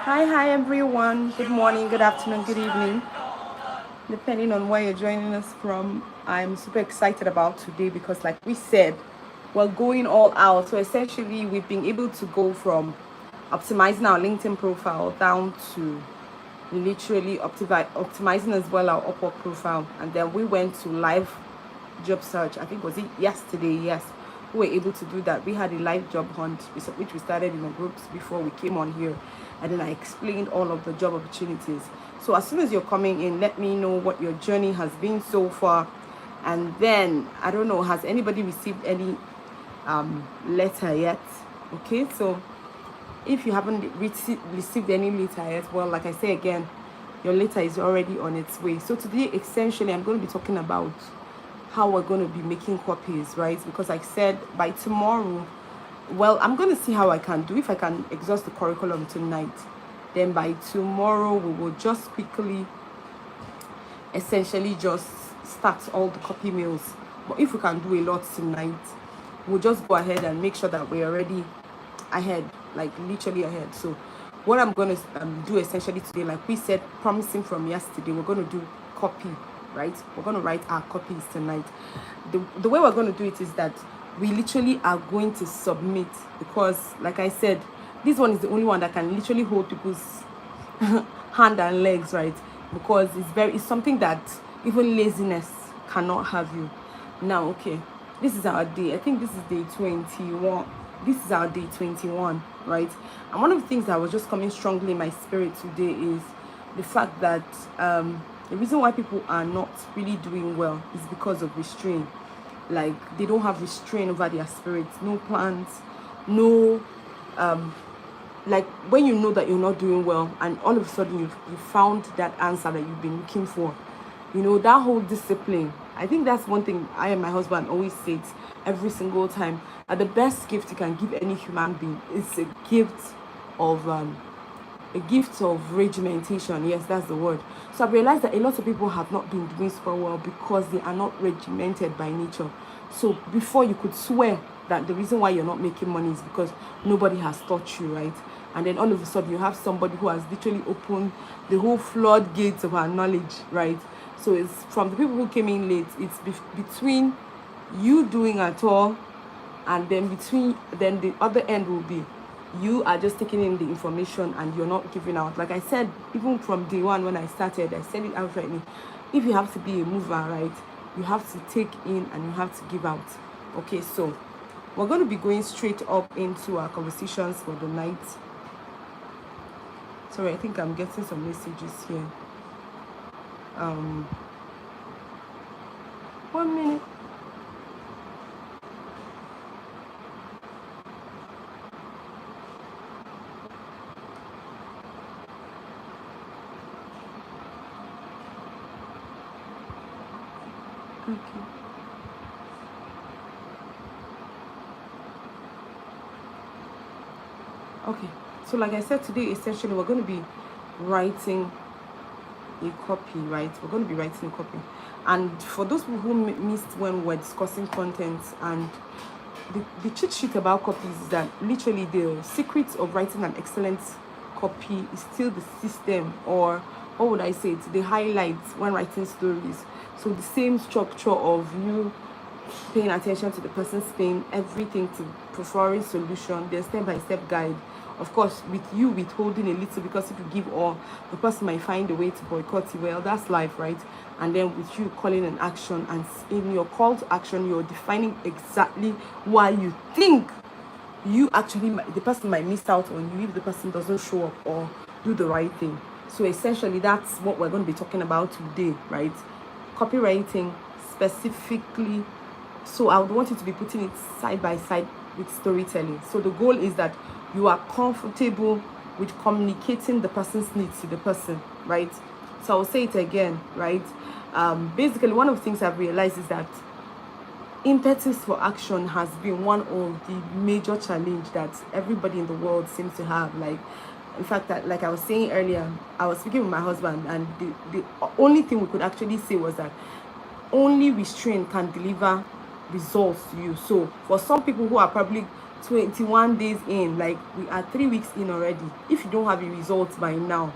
Hi everyone. Good morning, good afternoon, good evening, depending on where you're joining us from. I'm super excited about today because, like we said, we're going all out. So, essentially, we've been able to go from optimizing our LinkedIn profile down to literally optimizing as well our Upwork profile. And then we went to live job search. I think was it yesterday? Yes, we were able to do that. We had a live job hunt, which we started in the groups before we came on here, and then I explained all of the job opportunities. So as soon as you're coming in, let me know what your journey has been so far, and then I don't know, has anybody received any letter yet? Okay, so if you haven't received any letter yet, well, like I say again, your letter is already on its way. So today, essentially, I'm going to be talking about how we're going to be making copies, right? Because like I said, by tomorrow, well, I'm going to see how I can do. If I can exhaust the curriculum tonight, then by tomorrow we will just quickly essentially just start all the copy mills. But if we can do a lot tonight, we'll just go ahead and make sure that we're already ahead, like literally ahead. So what I'm going to do essentially today, like we said, promising from yesterday, we're going to do copy, right? We're going to write our copies tonight. The way we're going to do it is that we literally are going to submit, because like I said, this one is the only one that can literally hold people's hand and legs, right? Because it's something that even laziness cannot have you. Now, okay, this is our day. I think this is day 21. This is our day 21, right? And one of the things that was just coming strongly in my spirit today is the fact that the reason why people are not really doing well is because of restraint. Like, they don't have restraint over their spirits, no plans, no like when you know that you're not doing well and all of a sudden you found that answer that you've been looking for, that whole discipline. I think that's one thing I and my husband always say it every single time, that the best gift you can give any human being is a gift of regimentation. Yes, that's the word. So I've realized that a lot of people have not been doing super well because they are not regimented by nature. So before, you could swear that the reason why you're not making money is because nobody has taught you, right? And then all of a sudden you have somebody who has literally opened the whole floodgates of our knowledge, right? So it's from the people who came in late. It's between you doing at all, and then the other end will be you are just taking in the information and you're not giving out. Like I said, even from day one when I started, I said it outrightly. If you have to be a mover, right, you have to take in and you have to give out. Okay, so we're going to be going straight up into our conversations for the night. Sorry, I think I'm getting some messages here. 1 minute. Okay, so like I said, today essentially we're going to be writing a copy, right? We're going to be writing a copy. And for those people who missed when we're discussing content, and the cheat sheet about copies is that literally the secret of writing an excellent copy is still the system, or what would I say, it's the highlights when writing stories. So the same structure of you paying attention to the person's pain, everything, to preferring solution, then step-by-step guide. Of course, with you withholding a little, because if you give all, the person might find a way to boycott you. Well, that's life, right? And then with you calling an action, and in your call to action, you're defining exactly why you think you actually, the person might miss out on you if the person doesn't show up or do the right thing. So essentially, that's what we're going to be talking about today, right? Copywriting specifically. So I would want you to be putting it side by side with storytelling. So the goal is that you are comfortable with communicating the person's needs to the person, right? So I'll say it again, right? Basically, one of the things I've realized is that impetus for action has been one of the major challenge that everybody in the world seems to have. Like, in fact, that, like I was saying earlier, I was speaking with my husband, and the only thing we could actually say was that only restraint can deliver results to you. So for some people who are probably 21 days in, like we are 3 weeks in already, if you don't have a result by now,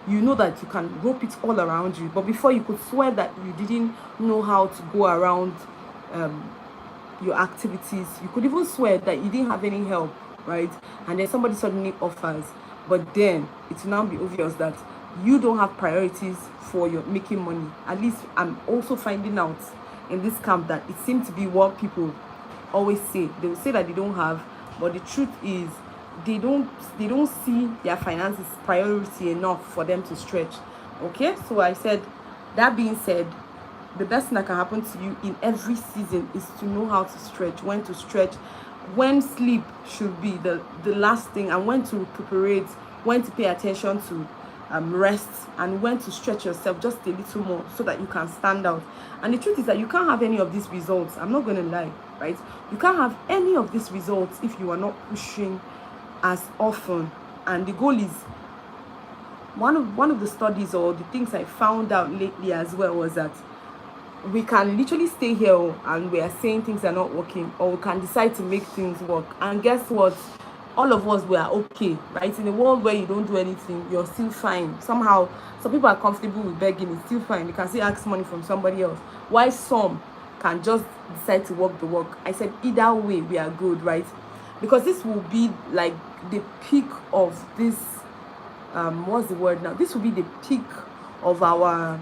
you know that you can rope it all around you. But before, you could swear that you didn't know how to go around your activities. You could even swear that you didn't have any help, right? And then somebody suddenly offers, but then it will now be obvious that you don't have priorities for your making money. At least I'm also finding out in this camp that it seems to be what people always say. They will say that they don't have, but the truth is they don't see their finances priority enough for them to stretch. Okay, so I said, that being said, the best thing that can happen to you in every season is to know how to stretch, when to stretch, when sleep should be the last thing, and when to recuperate, when to pay attention to rest, and when to stretch yourself just a little more so that you can stand out. And the truth is that you can't have any of these results, I'm not going to lie, right? You can't have any of these results if you are not pushing as often. And the goal is, one of the studies or the things I found out lately as well was that we can literally stay here and we are saying things are not working, or we can decide to make things work. And guess what? All of us, we are okay, right? In a world where you don't do anything, you're still fine. Somehow, some people are comfortable with begging, it's still fine. You can still ask money from somebody else. Why some can just decide to work the work? I said, either way, we are good, right? Because this will be like the peak of this, what's the word now? This will be the peak of our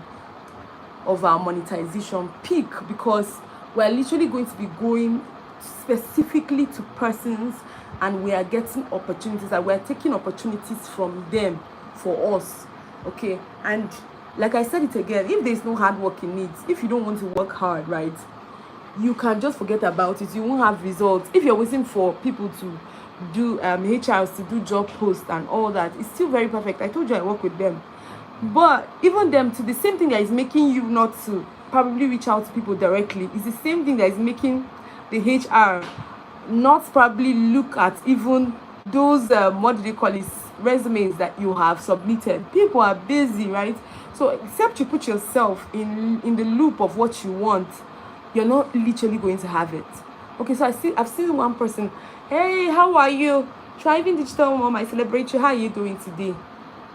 monetization peak, because we're literally going to be going specifically to persons, and we are getting opportunities, and we're taking opportunities from them for us. Okay, and like I said it again, if there's no hard work in it, if you don't want to work hard, right, you can just forget about it. You won't have results. If you're waiting for people to do HRs to do job posts and all that, it's still very perfect. I told you I work with them, but even them, to the same thing that is making you not to probably reach out to people directly is the same thing that is making the HR not probably look at even those what do they call it, resumes that you have submitted. People are busy, right? So except you put yourself in the loop of what you want, you're not literally going to have it. Okay, so I've seen one person, hey, how are you? Thriving Digital Mom, I celebrate you. How are you doing today?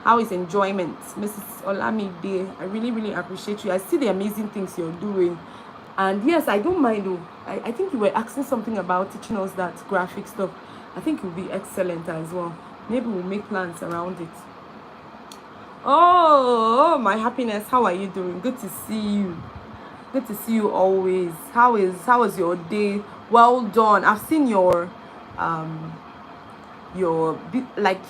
How is enjoyment? Mrs. Olamide, I really, really appreciate you. I see the amazing things you're doing. And yes, I don't mind though. I think you were asking something about teaching us that graphic stuff. I think it will be excellent as well. Maybe we'll make plans around it. Oh, my happiness, how are you doing? Good to see you. Good to see you always. How was your day? Well done. I've seen your like,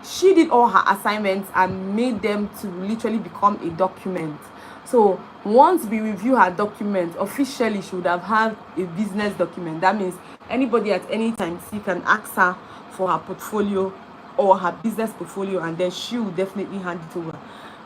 she did all her assignments and made them to literally become a document. So once we review her document officially, she would have had a business document. That means anybody at any time can ask her for her portfolio or her business portfolio, and then she will definitely hand it over.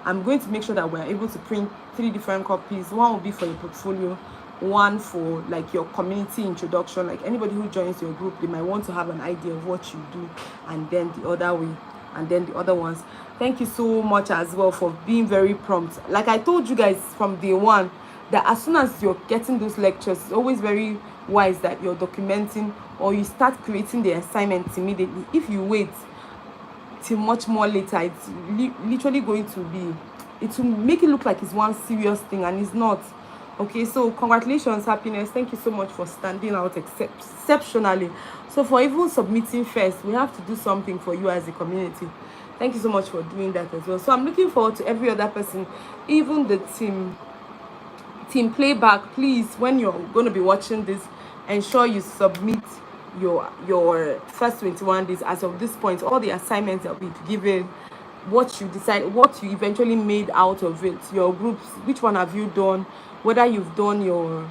I'm going to make sure that we're able to print 3 different copies. One will be for your portfolio, one for like your community introduction, like anybody who joins your group, they might want to have an idea of what you do, and then the other way, and then the other ones. Thank you so much as well for being very prompt. Like I told you guys from day one, that as soon as you're getting those lectures, it's always very wise that you're documenting, or you start creating the assignments immediately. If you wait till much more later, it's literally going to be, it will make it look like it's one serious thing, and it's not. Okay, so congratulations, happiness. Thank you so much for standing out exceptionally. So for even submitting first, we have to do something for you as a community. Thank you so much for doing that as well. So I'm looking forward to every other person, even the team playback. Please, when you're going to be watching this, ensure you submit your first 21 days. As of this point, all the assignments that we've given, what you decide, what you eventually made out of it, your groups, which one have you done, whether you've done your,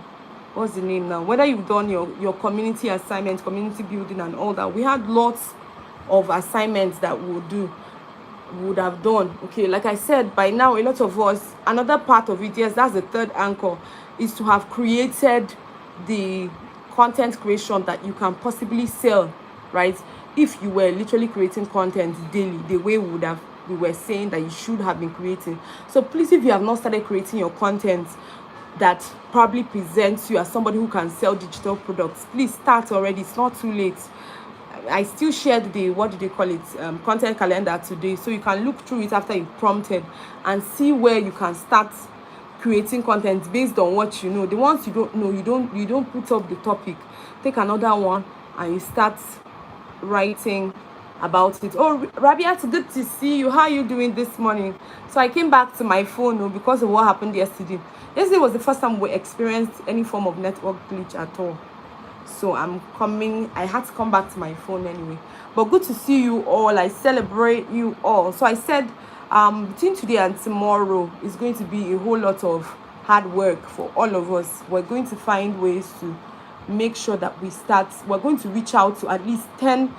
what's the name now, whether you've done your community assignments, community building and all that. We had lots of assignments that we would have done. Okay, like I said, by now a lot of us, another part of it, yes, that's the third anchor, is to have created the content creation that you can possibly sell, right? If you were literally creating content daily, the way we were saying that you should have been creating. So please, if you have not started creating your content, that probably presents you as somebody who can sell digital products, please start already. It's not too late. I still shared the, what do they call it, content calendar today, so you can look through it after you've prompted and see where you can start creating content based on what you know. The ones you don't know, you don't put up the topic. Take another one and you start writing about it. Oh, Rabia, it's good to see you. How are you doing this morning? So I came back to my phone because of what happened yesterday. Yesterday was the first time we experienced any form of network glitch at all. So I had to come back to my phone anyway. But good to see you all. I celebrate you all. So I said between today and tomorrow is going to be a whole lot of hard work for all of us. We're going to find ways to make sure that we're going to reach out to at least 10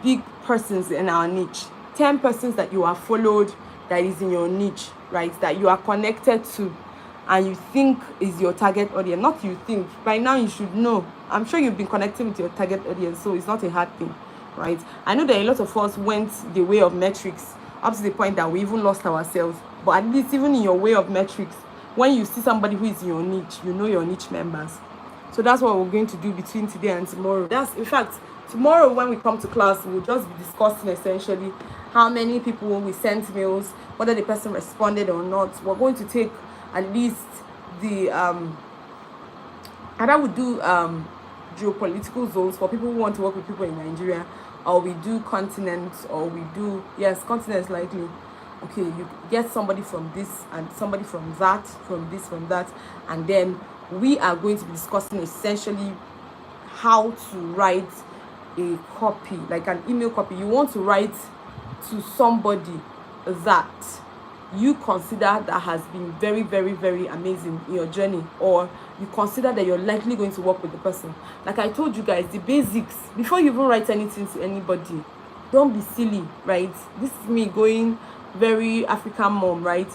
big persons in our niche, 10 persons that you are followed, that is in your niche, right, that you are connected to and you think is your target audience. Not you think, by now you should know. I'm sure you've been connecting with your target audience, so it's not a hard thing, right? I know that a lot of us went the way of metrics up to the point that we even lost ourselves, but at least even in your way of metrics, when you see somebody who is in your niche, you know your niche members. So that's what we're going to do between today and tomorrow. That's, in fact, tomorrow when we come to class, we'll just be discussing essentially how many people we sent mails, whether the person responded or not. We're going to take at least the either we do geopolitical zones for people who want to work with people in Nigeria, or we do continents, or we do, yes, continents likely. Okay, you get somebody from this and somebody from that, from this, from that, and then we are going to be discussing essentially how to write a copy, like an email copy. You want to write to somebody that you consider that has been very, very, very amazing in your journey, or you consider that you're likely going to work with the person. Like I told you guys, the basics, before you even write anything to anybody, don't be silly, right? This is me going very African mom, right?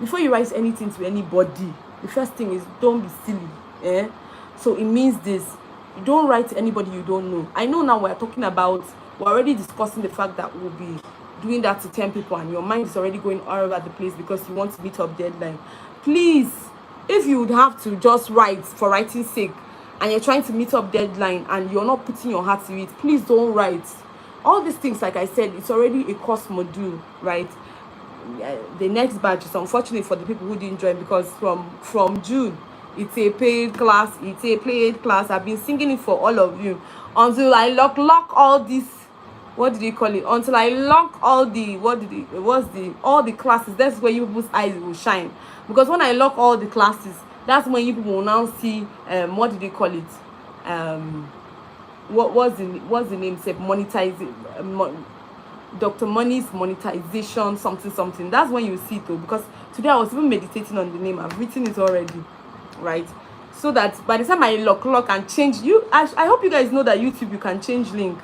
Before you write anything to anybody, the first thing is don't be silly. So it means this: you don't write to anybody you don't know. I know now we're already discussing the fact that we'll be doing that to 10 people and your mind is already going all over the place because you want to meet up deadline. Please, if you would have to just write for writing's sake and you're trying to meet up deadline and you're not putting your heart to it, please don't write. All these things, like I said, it's already a course module, right? The next batch is unfortunate for the people who didn't join, because from June it's a paid class. I've been singing it for all of you until I lock all this, what did they call it, until I lock all the all the classes. That's where you people's eyes will shine, because when I lock all the classes, that's when you people will now see what did they call it, what's the name, say monetize, Dr. Money's monetization something. That's when you see it though, because today I was even meditating on the name. I've written it already, right? So that by the time I lock and change, I hope you guys know that YouTube you can change link.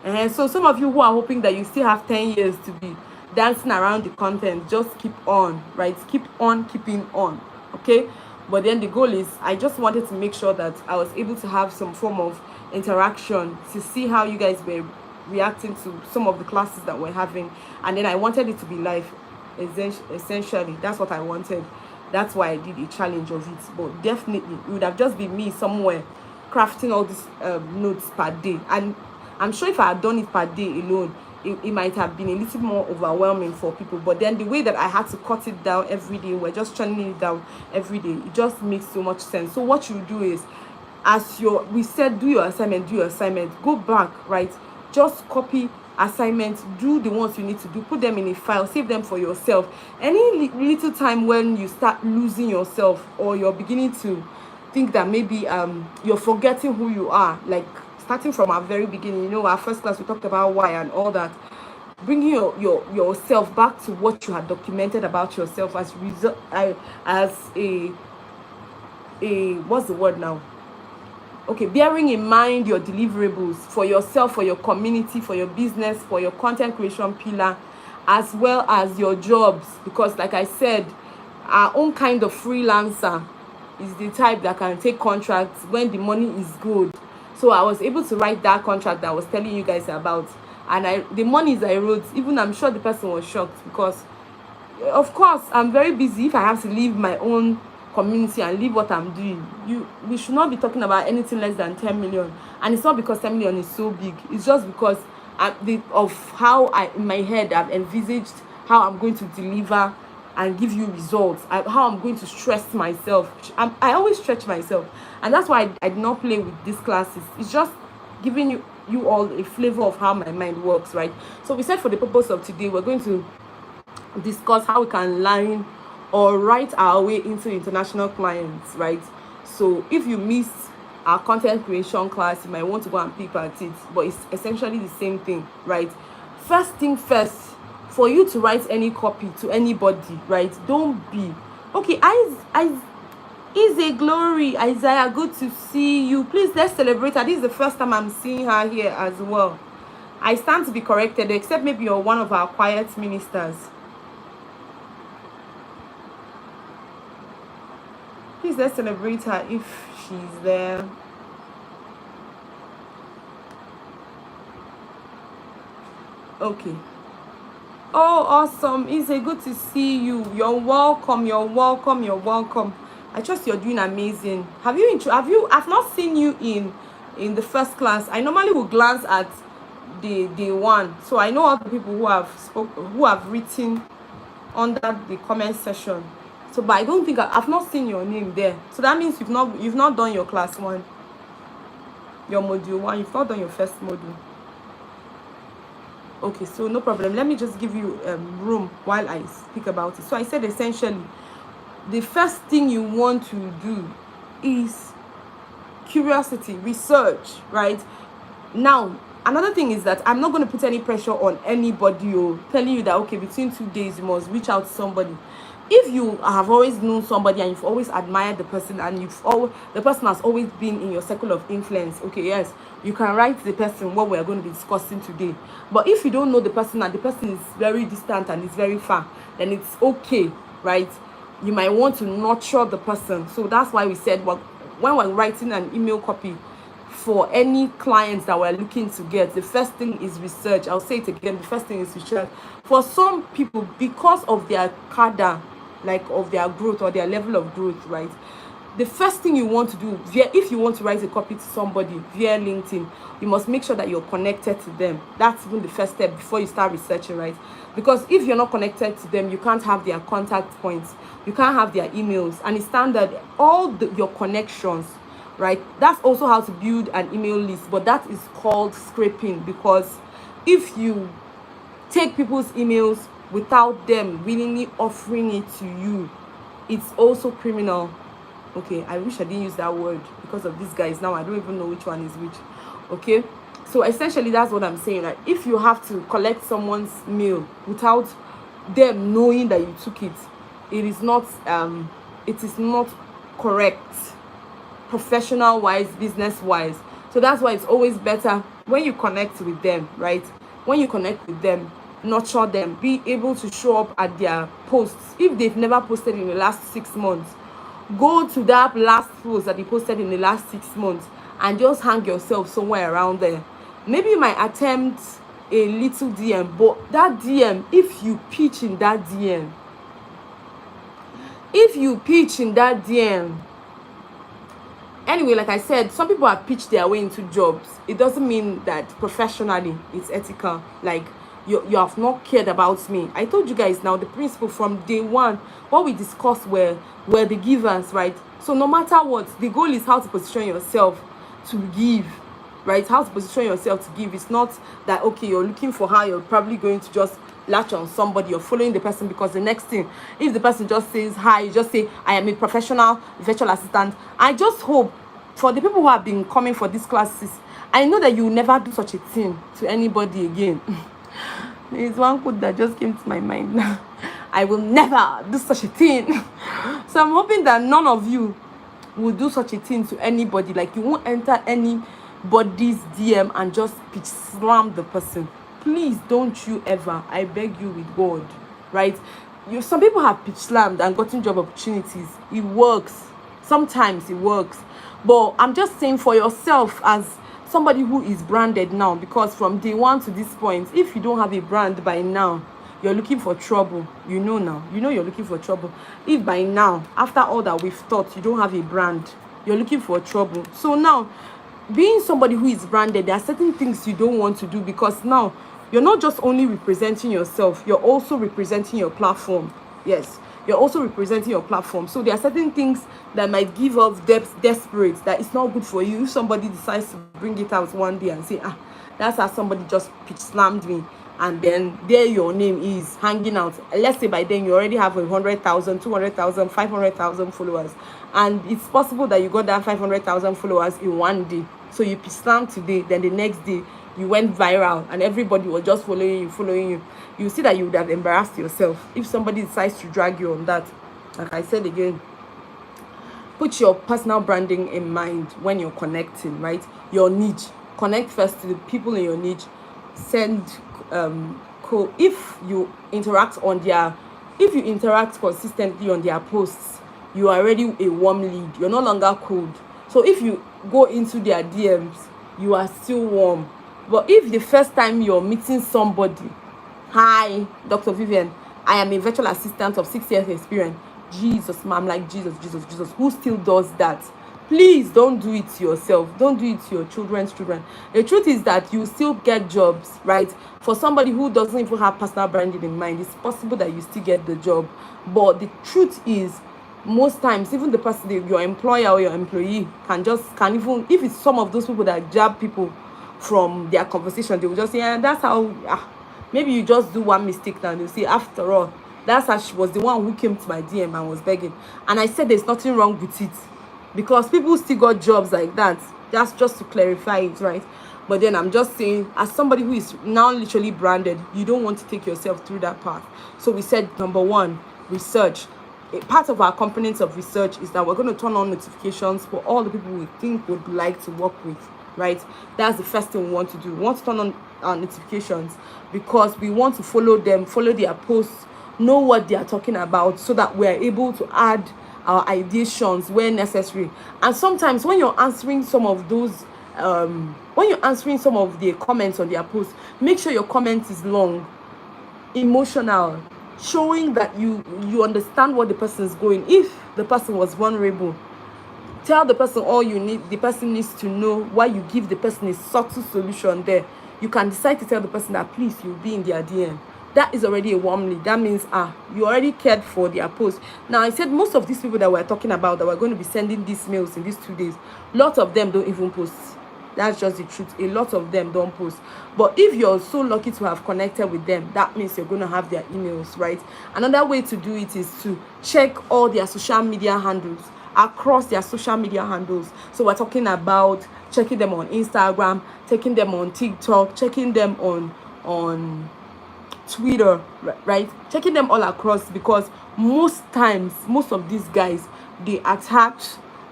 And so some of you who are hoping that you still have 10 years to be dancing around the content, just keep on, right? Keep on keeping on, okay? But then the goal is, I just wanted to make sure that I was able to have some form of interaction to see how you guys were reacting to some of the classes that we're having. And then I wanted it to be live, essentially. That's what I wanted. That's why I did a challenge of it. But definitely it would have just been me somewhere crafting all these notes per day, and I'm sure if I had done it per day alone, it might have been a little more overwhelming for people. But then the way that I had to cut it down every day, we're just churning it down every day, it just makes so much sense. So what you do is, we said, do your assignment, go back, right? Just copy assignments, do the ones you need to do, put them in a file, save them for yourself. Any little time when you start losing yourself, or you're beginning to think that maybe you're forgetting who you are, like starting from our very beginning, our first class we talked about why and all that, bringing yourself back to what you had documented about yourself as a what's the word now? Okay, bearing in mind your deliverables for yourself, for your community, for your business, for your content creation pillar, as well as your jobs. Because like I said, our own kind of freelancer is the type that can take contracts when the money is good. So I was able to write that contract that I was telling you guys about, and the monies I wrote, even I'm sure the person was shocked, because of course I'm very busy. If I have to leave my own community and leave what I'm doing. We should not be talking about anything less than 10 million. And it's not because 10 million is so big. It's just because of how in my head I've envisaged how I'm going to deliver and give you results, how I'm going to stress myself. I always stretch myself, and that's why I did not play with these classes. It's just giving you all a flavor of how my mind works, right? So we said for the purpose of today, we're going to discuss how we can line or write our way into international clients, right? So if you miss our content creation class, you might want to go and pick at it, but it's essentially the same thing, right? First thing first, for you to write any copy to anybody, right? Don't be okay. Is a glory, Isaiah, good to see you. Please, let's celebrate her. This is the first time I'm seeing her here as well. I stand to be corrected, except maybe you're one of our quiet ministers. Please, let's celebrate her if she's there. Okay. Oh, awesome. It's a good to see you. You're welcome. You're welcome. You're welcome. I trust you're doing amazing. I've not seen you in the first class. I normally will glance at the day one. So I know all the people who have written under the comment section. So, but I don't think I've not seen your name there. So that means you've not done your class 1, your module 1. You've not done your first module. Okay, so no problem. Let me just give you room while I speak about it. So I said essentially, the first thing you want to do is curiosity, research, right? Now, another thing is that I'm not going to put any pressure on anybody or telling you that, okay, between 2 days, you must reach out to somebody. If you have always known somebody and you've always admired the person and the person has always been in your circle of influence, okay, yes, you can write the person what we are going to be discussing today. But if you don't know the person and the person is very distant and is very far, then it's okay, right? You might want to nurture the person. So that's why we said, well, when we're writing an email copy for any clients that we're looking to get, the first thing is research. I'll say it again, the first thing is research. For some people, because of their cadre, like of their growth or their level of growth, right, the first thing you want to do if you want to write a copy to somebody via LinkedIn, you must make sure that you're connected to them. That's even the first step before you start researching, right? Because if you're not connected to them, you can't have their contact points, you can't have their emails, and it's standard your connections, right? That's also how to build an email list, but that is called scraping, because if you take people's emails without them willingly offering it to you, it's also criminal. Okay, I wish I didn't use that word because of these guys. Now I don't even know which one is which. Okay, so essentially that's what I'm saying. Like, if you have to collect someone's mail without them knowing that you took it, it is not correct, professional wise, business wise. So that's why it's always better when you connect with them, right? When you connect with them, nurture them, be able to show up at their posts. If they've never posted in the last 6 months, go to that last post that they posted in the last 6 months and just hang yourself somewhere around there. Maybe you might attempt a little DM, but that DM, if you pitch in that DM, anyway, like I said, some people have pitched their way into jobs. It doesn't mean that professionally it's ethical. Like, you have not cared about me. I told you guys now the principle from day one. What we discussed were the givers, right? So no matter what, the goal is how to position yourself to give, right? How to position yourself to give. It's not that, okay, you're looking for how you're probably going to just latch on somebody. You're following the person because the next thing, if the person just says hi, you just say, I am a professional virtual assistant. I just hope for the people who have been coming for these classes, I know that you will never do such a thing to anybody again. There's one quote that just came to my mind now. I will never do such a thing. So I'm hoping that none of you will do such a thing to anybody. Like, you won't enter anybody's DM and just pitch slam the person. Please don't you ever. I beg you with God, right? Some people have pitch slammed and gotten job opportunities. It works. Sometimes it works. But I'm just saying, for yourself as somebody who is branded now, because from day one to this point, if you don't have a brand by now, you're looking for trouble. You know now. You know you're looking for trouble. If by now, after all that we've thought, you don't have a brand, you're looking for trouble. So now, being somebody who is branded, there are certain things you don't want to do, because now you're not just only representing yourself, you're also representing your platform. Yes, you're also representing your platform. So there are certain things that might give off desperate, that it's not good for you. If somebody decides to bring it out one day and say, that's how somebody just pitch slammed me, and then there your name is hanging out. Let's say by then you already have 100,000, 200,000, 500,000 followers, and it's possible that you got that 500,000 followers in one day. So you pitch slammed today, then the next day you went viral and everybody was just following you. You see that you would have embarrassed yourself if somebody decides to drag you on that. Like I said again, put your personal branding in mind when you're connecting, right? Your niche. Connect first to the people in your niche. Send if you interact consistently on their posts, you are already a warm lead. You're no longer cold. So if you go into their DMs, you are still warm. But if the first time you're meeting somebody, hi, Dr. Vivian, I am a virtual assistant of 6 years experience. Jesus, ma'am, like Jesus, who still does that? Please don't do it to yourself. Don't do it to your children's children. The truth is that you still get jobs, right? For somebody who doesn't even have personal branding in mind, it's possible that you still get the job. But the truth is, most times, even the person, your employer or your employee can even, if it's some of those people that jab people from their conversation, they will just say, that's how, maybe you just do one mistake now, and they'll say, after all, that's how she was the one who came to my DM and was begging. And I said there's nothing wrong with it, because people still got jobs like that. That's just to clarify it, right? But then I'm just saying, as somebody who is now literally branded, you don't want to take yourself through that path. So we said, number one, research. A part of our components of research is that we're going to turn on notifications for all the people we think would like to work with, right? That's the first thing we want to do. We want to turn on our notifications because we want to follow them, follow their posts, know what they are talking about, so that we're able to add our ideations where necessary. And sometimes when you're answering some of those when you're answering some of the comments on their posts, make sure your comment is long, emotional, showing that you understand what the person is going. If the person was vulnerable, tell the person all you need. The person needs to know why you give the person a subtle solution there. You can decide to tell the person that please, you'll be in their DM. That is already a warm lead. That means you already cared for their post. Now, I said most of these people that we're talking about, that we're going to be sending these mails in these 2 days, lots of them don't even post. That's just the truth. A lot of them don't post. But if you're so lucky to have connected with them, that means you're going to have their emails, right? Another way to do it is to check all their social media handles, across their social media handles. So we're talking about checking them on Instagram, checking them on TikTok, checking them on Twitter, right? Checking them all across, because most times, most of these guys, they attach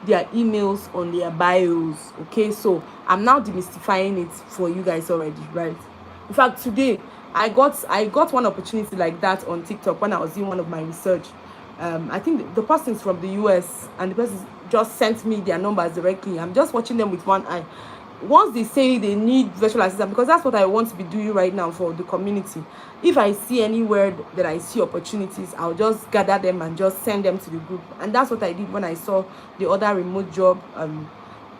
their emails on their bios. Okay, so I'm now demystifying it for you guys already, right? In fact, today I got one opportunity like that on TikTok when I was doing one of my research. I think the person's from the US, and the person just sent me their numbers directly. I'm just watching them with one eye. Once they say they need virtual assistant, because that's what I want to be doing right now for the community. If I see anywhere that I see opportunities, I'll just gather them and just send them to the group. And that's what I did when I saw the other remote job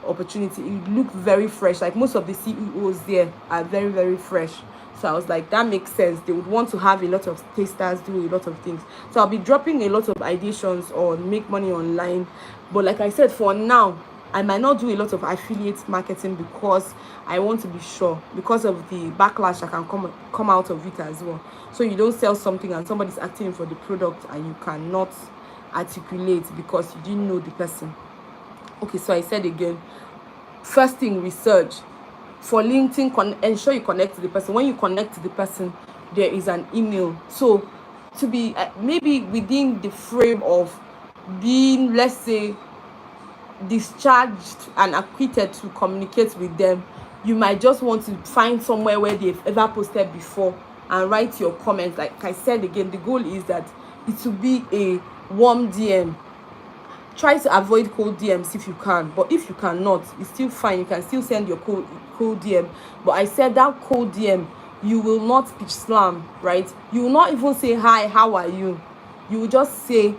opportunity. It looked very fresh. Like most of the CEOs there are very, very fresh. So I was like, that makes sense. They would want to have a lot of tasters do a lot of things. So I'll be dropping a lot of ideations on make money online. But like I said, for now, I might not do a lot of affiliate marketing because I want to be sure, because of the backlash that can come out of it as well. So you don't sell something and somebody's asking for the product and you cannot articulate because you didn't know the person. Okay, so I said again, first thing, research. For LinkedIn, ensure you connect to the person. When you connect to the person, there is an email. So to be maybe within the frame of being, let's say, discharged and acquitted to communicate with them, you might just want to find somewhere where they've ever posted before and write your comments. Like I said again, the goal is that it will be a warm DM. Try to avoid cold DMs if you can, but if you cannot, it's still fine. You can still send your cold DM. But I said that cold DM, you will not pitch slam, right? You will not even say hi, how are you? You will just say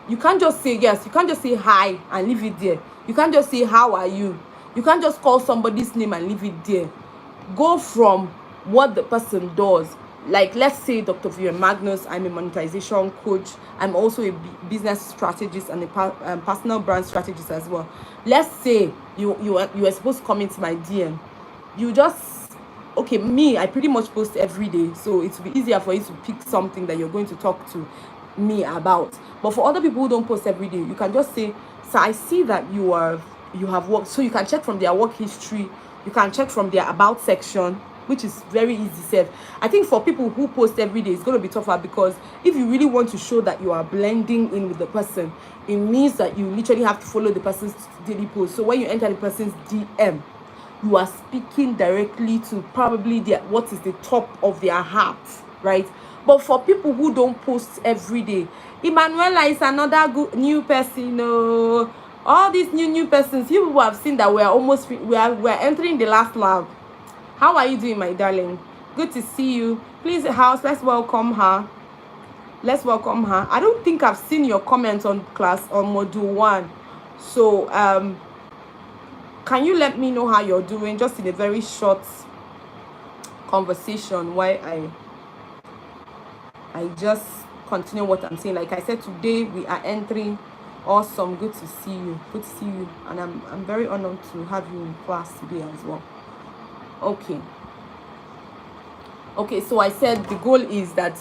you can't just say yes, you can't just say hi and leave it there. You can't just say how are you. You can't just call somebody's name and leave it there. Go from what the person does. Like, let's say Dr. Magnus, I'm a monetization coach. I'm also a business strategist and a personal brand strategist as well. Let's say you were supposed to come into my DM. You just, okay, me, I pretty much post every day, so it will be easier for you to pick something that you're going to talk to me about. But for other people who don't post every day, you can just say, so I see that you have worked. So you can check from their work history, you can check from their about section, which is very easy safe. I think for people who post every day, it's going to be tougher, because if you really want to show that you are blending in with the person, it means that you literally have to follow the person's daily post. So when you enter the person's DM, you are speaking directly to probably what is the top of their heart, right? But for people who don't post every day, Emanuela is another good new person. No, all these new persons, you people have seen that we're entering the last lap. How are you doing, my darling? Good to see you. Please, house, let's welcome her. Let's welcome her. I don't think I've seen your comments on module 1. So can you let me know how you're doing, just in a very short conversation, while I just continue what I'm saying. Like I said, today we are entering. Awesome, good to see you. Good to see you, and I'm very honored to have you in class today as well. Okay, so I said the goal is that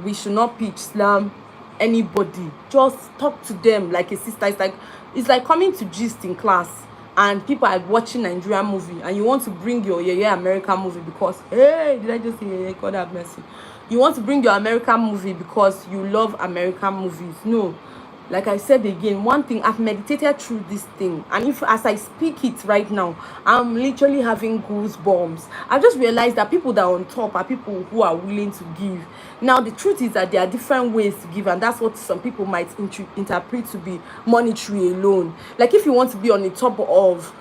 we should not pitch slam anybody. Just talk to them like a sister. It's like coming to gist in class, and people are watching Nigerian movie, and you want to bring your American movie because, hey, did I just say, God have mercy? You want to bring your American movie because you love American movies. No, like I said again, one thing, I've meditated through this thing, and if as I speak it right now, I'm literally having goosebumps. I just realized that people that are on top are people who are willing to give. Now the truth is that there are different ways to give, and that's what some people might interpret to be monetary alone. Like, if you want to be on the top of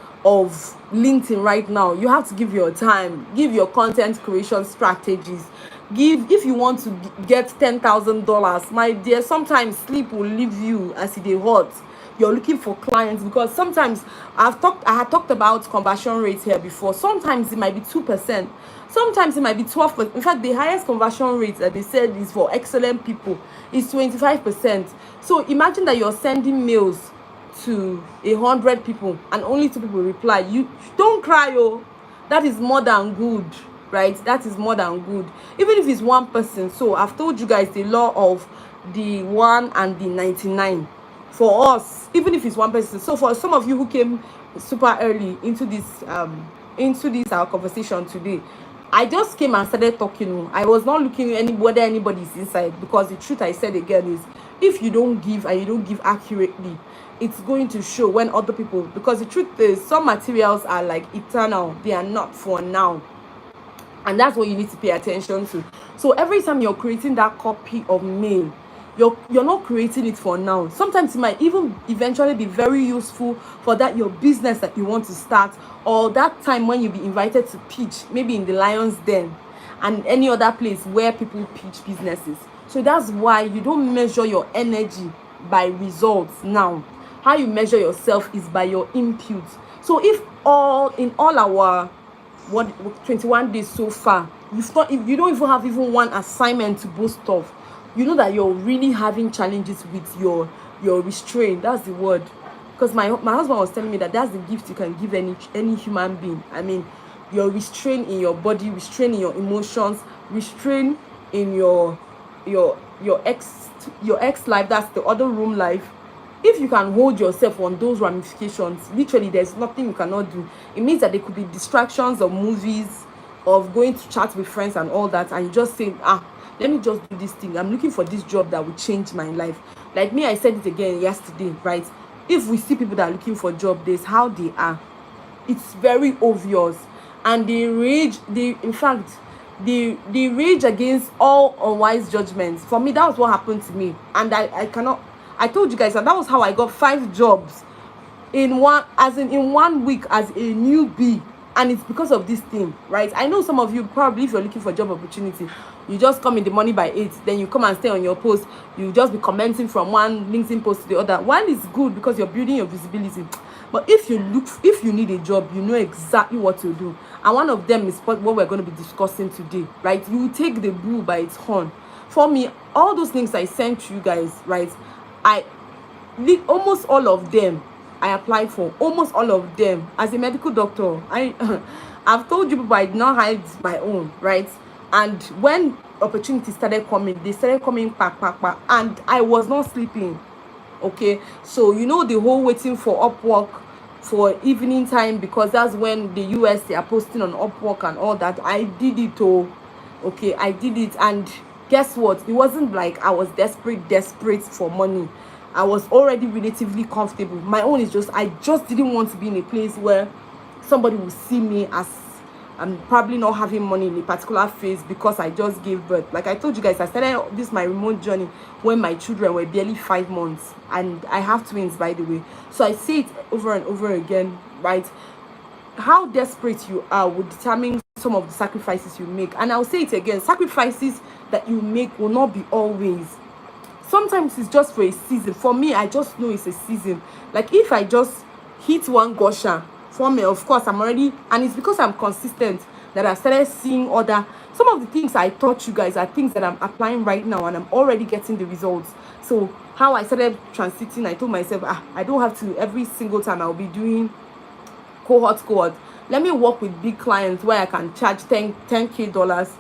LinkedIn right now, you have to give your time, give your content creation strategies, give. If you want to get $10,000, my dear, sometimes sleep will leave you as it is hot. You're looking for clients, because sometimes I had talked about conversion rates here before. Sometimes it might be 2%, sometimes it might be 12%. In fact, the highest conversion rate that they said is for excellent people is 25%. So imagine that you're sending mails to 100 people and only 2 people reply. You don't cry, oh, that is more than good, right? That is more than good, even if it's one person. So I've told you guys the law of the 1 and the 99 for us, even if it's one person. So for some of you who came super early into this our conversation today, I just came and started talking. I was not looking at whether anybody's inside, because the truth, I said again, is if you don't give and you don't give accurately, it's going to show when other people, because the truth is some materials are like eternal, they are not for now, and that's what you need to pay attention to. So every time you're creating that copy of mail, you're not creating it for now. Sometimes it might even eventually be very useful for that your business that you want to start, or that time when you be invited to pitch, maybe in the Lion's Den and any other place where people pitch businesses. So that's why you don't measure your energy by results now. How you measure yourself is by your input. So if in all our 21 days so far, if you don't even have even one assignment to boast of, you know that you're really having challenges with your restraint. That's the word. Because my husband was telling me that that's the gift you can give any human being. I mean, your restraint in your body, restraint in your emotions, restraint in your ex life, that's the other room life. If you can hold yourself on those ramifications, literally there's nothing you cannot do. It means that there could be distractions of movies, of going to chat with friends and all that, and you just say, let me just do this thing. I'm looking for this job that will change my life. Like me, I said it again yesterday, right? If we see people that are looking for job, there's how they are. It's very obvious. And they rage against all unwise judgments. For me, that was what happened to me. And I told you guys that was how I got 5 jobs in 1 week as a newbie. And it's because of this thing, right? I know some of you probably, if you're looking for job opportunity, you just come in the morning by 8, then you come and stay on your post, you just be commenting from one LinkedIn post to the other. One is good because you're building your visibility, but if you need a job, you know exactly what to do. And one of them is what we're going to be discussing today, right? You take the bull by its horn. For me, all those things I sent you guys, right, almost all of them I applied for, almost all of them. As a medical doctor, I've told you people I did not hide my own, right? And when opportunities started coming, they started coming back, and I was not sleeping. Okay, so you know the whole waiting for Upwork for evening time, because that's when the US, they are posting on Upwork and all that. I did it. Okay, I did it, and guess what? It wasn't like I was desperate for money. I was already relatively comfortable. My own is just, I just didn't want to be in a place where somebody will see me as I'm probably not having money in a particular phase because I just gave birth. Like I told you guys, I started my remote journey when my children were barely 5 months, and I have twins, by the way. So I say it over and over again, right? How desperate you are will determine some of the sacrifices you make. And I'll say it again, sacrifices that you make will not be always. Sometimes it's just for a season. For me, I just know it's a season. Like if I just hit one gosha, for me, of course, I'm already, and it's because I'm consistent that I started seeing some of the things I taught you guys are things that I'm applying right now, and I'm already getting the results. So how I started transiting, I told myself, I don't have to every single time I'll be doing cohort. Let me work with big clients where I can charge $10K, $7K,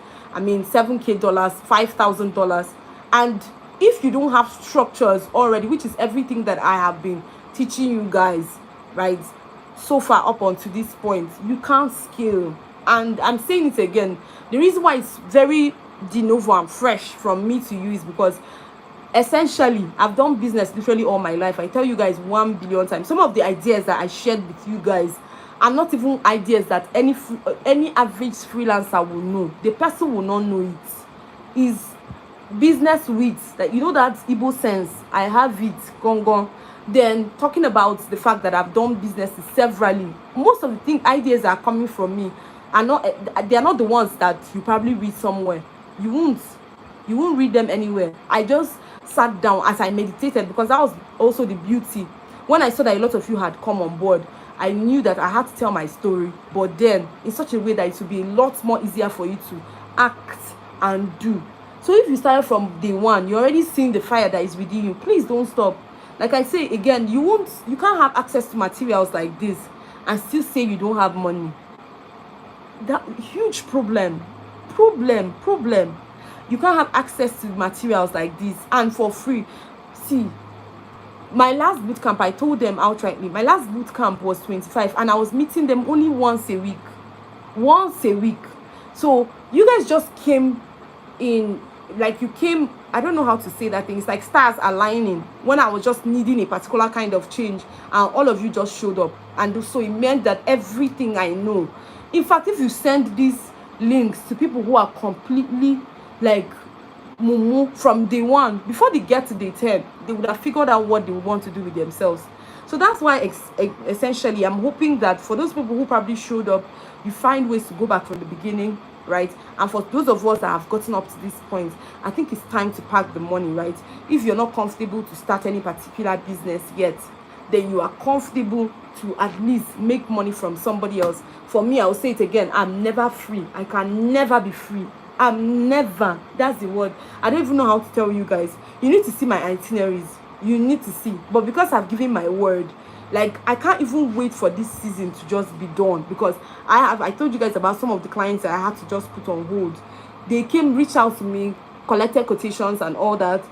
$5,000. And if you don't have structures already, which is everything that I have been teaching you guys, right, so far up onto this point, you can't scale. And I'm saying it again, the reason why it's very de novo and fresh from me to you is because essentially I've done business literally all my life. I tell you guys 1 billion times, some of the ideas that I shared with you guys are not even ideas that any average freelancer will know. The person will not know it. Is business wit, that, you know, that Igbo sense, I have it, gong. Then talking about the fact that I've done businesses severally, most of the ideas that are coming from me are not, they are not the ones that you probably read somewhere. You won't read them anywhere. I just sat down as I meditated, because that was also the beauty. When I saw that a lot of you had come on board, I knew that I had to tell my story, but then in such a way that it would be a lot more easier for you to act and do. So if you started from day one, you're already seeing the fire that is within you. Please don't stop. Like I say again, you can't have access to materials like this and still say you don't have money. That huge problem. You can't have access to materials like this and for free. See, my last boot camp, I told them outrightly, my last boot camp was 25, and I was meeting them only once a week. So you guys just came in, like you came, I don't know how to say that thing, it's like stars aligning when I was just needing a particular kind of change, and all of you just showed up. And so it meant that everything I know, in fact, if you send these links to people who are completely like mumu from day one, before they get to day 10, they would have figured out what they want to do with themselves. So that's why essentially I'm hoping that for those people who probably showed up, you find ways to go back from the beginning, right? And for those of us that have gotten up to this point, I think it's time to pack the money, right? If you're not comfortable to start any particular business yet, then you are comfortable to at least make money from somebody else. For me, I'll say it again, I'm never free. I can never be free. I'm never, that's the word. I don't even know how to tell you guys. You need to see my itineraries. You need to see. But because I've given my word, like I can't even wait for this season to just be done, because I told you guys about some of the clients that I had to just put on hold. They came, reached out to me, collected quotations and all that,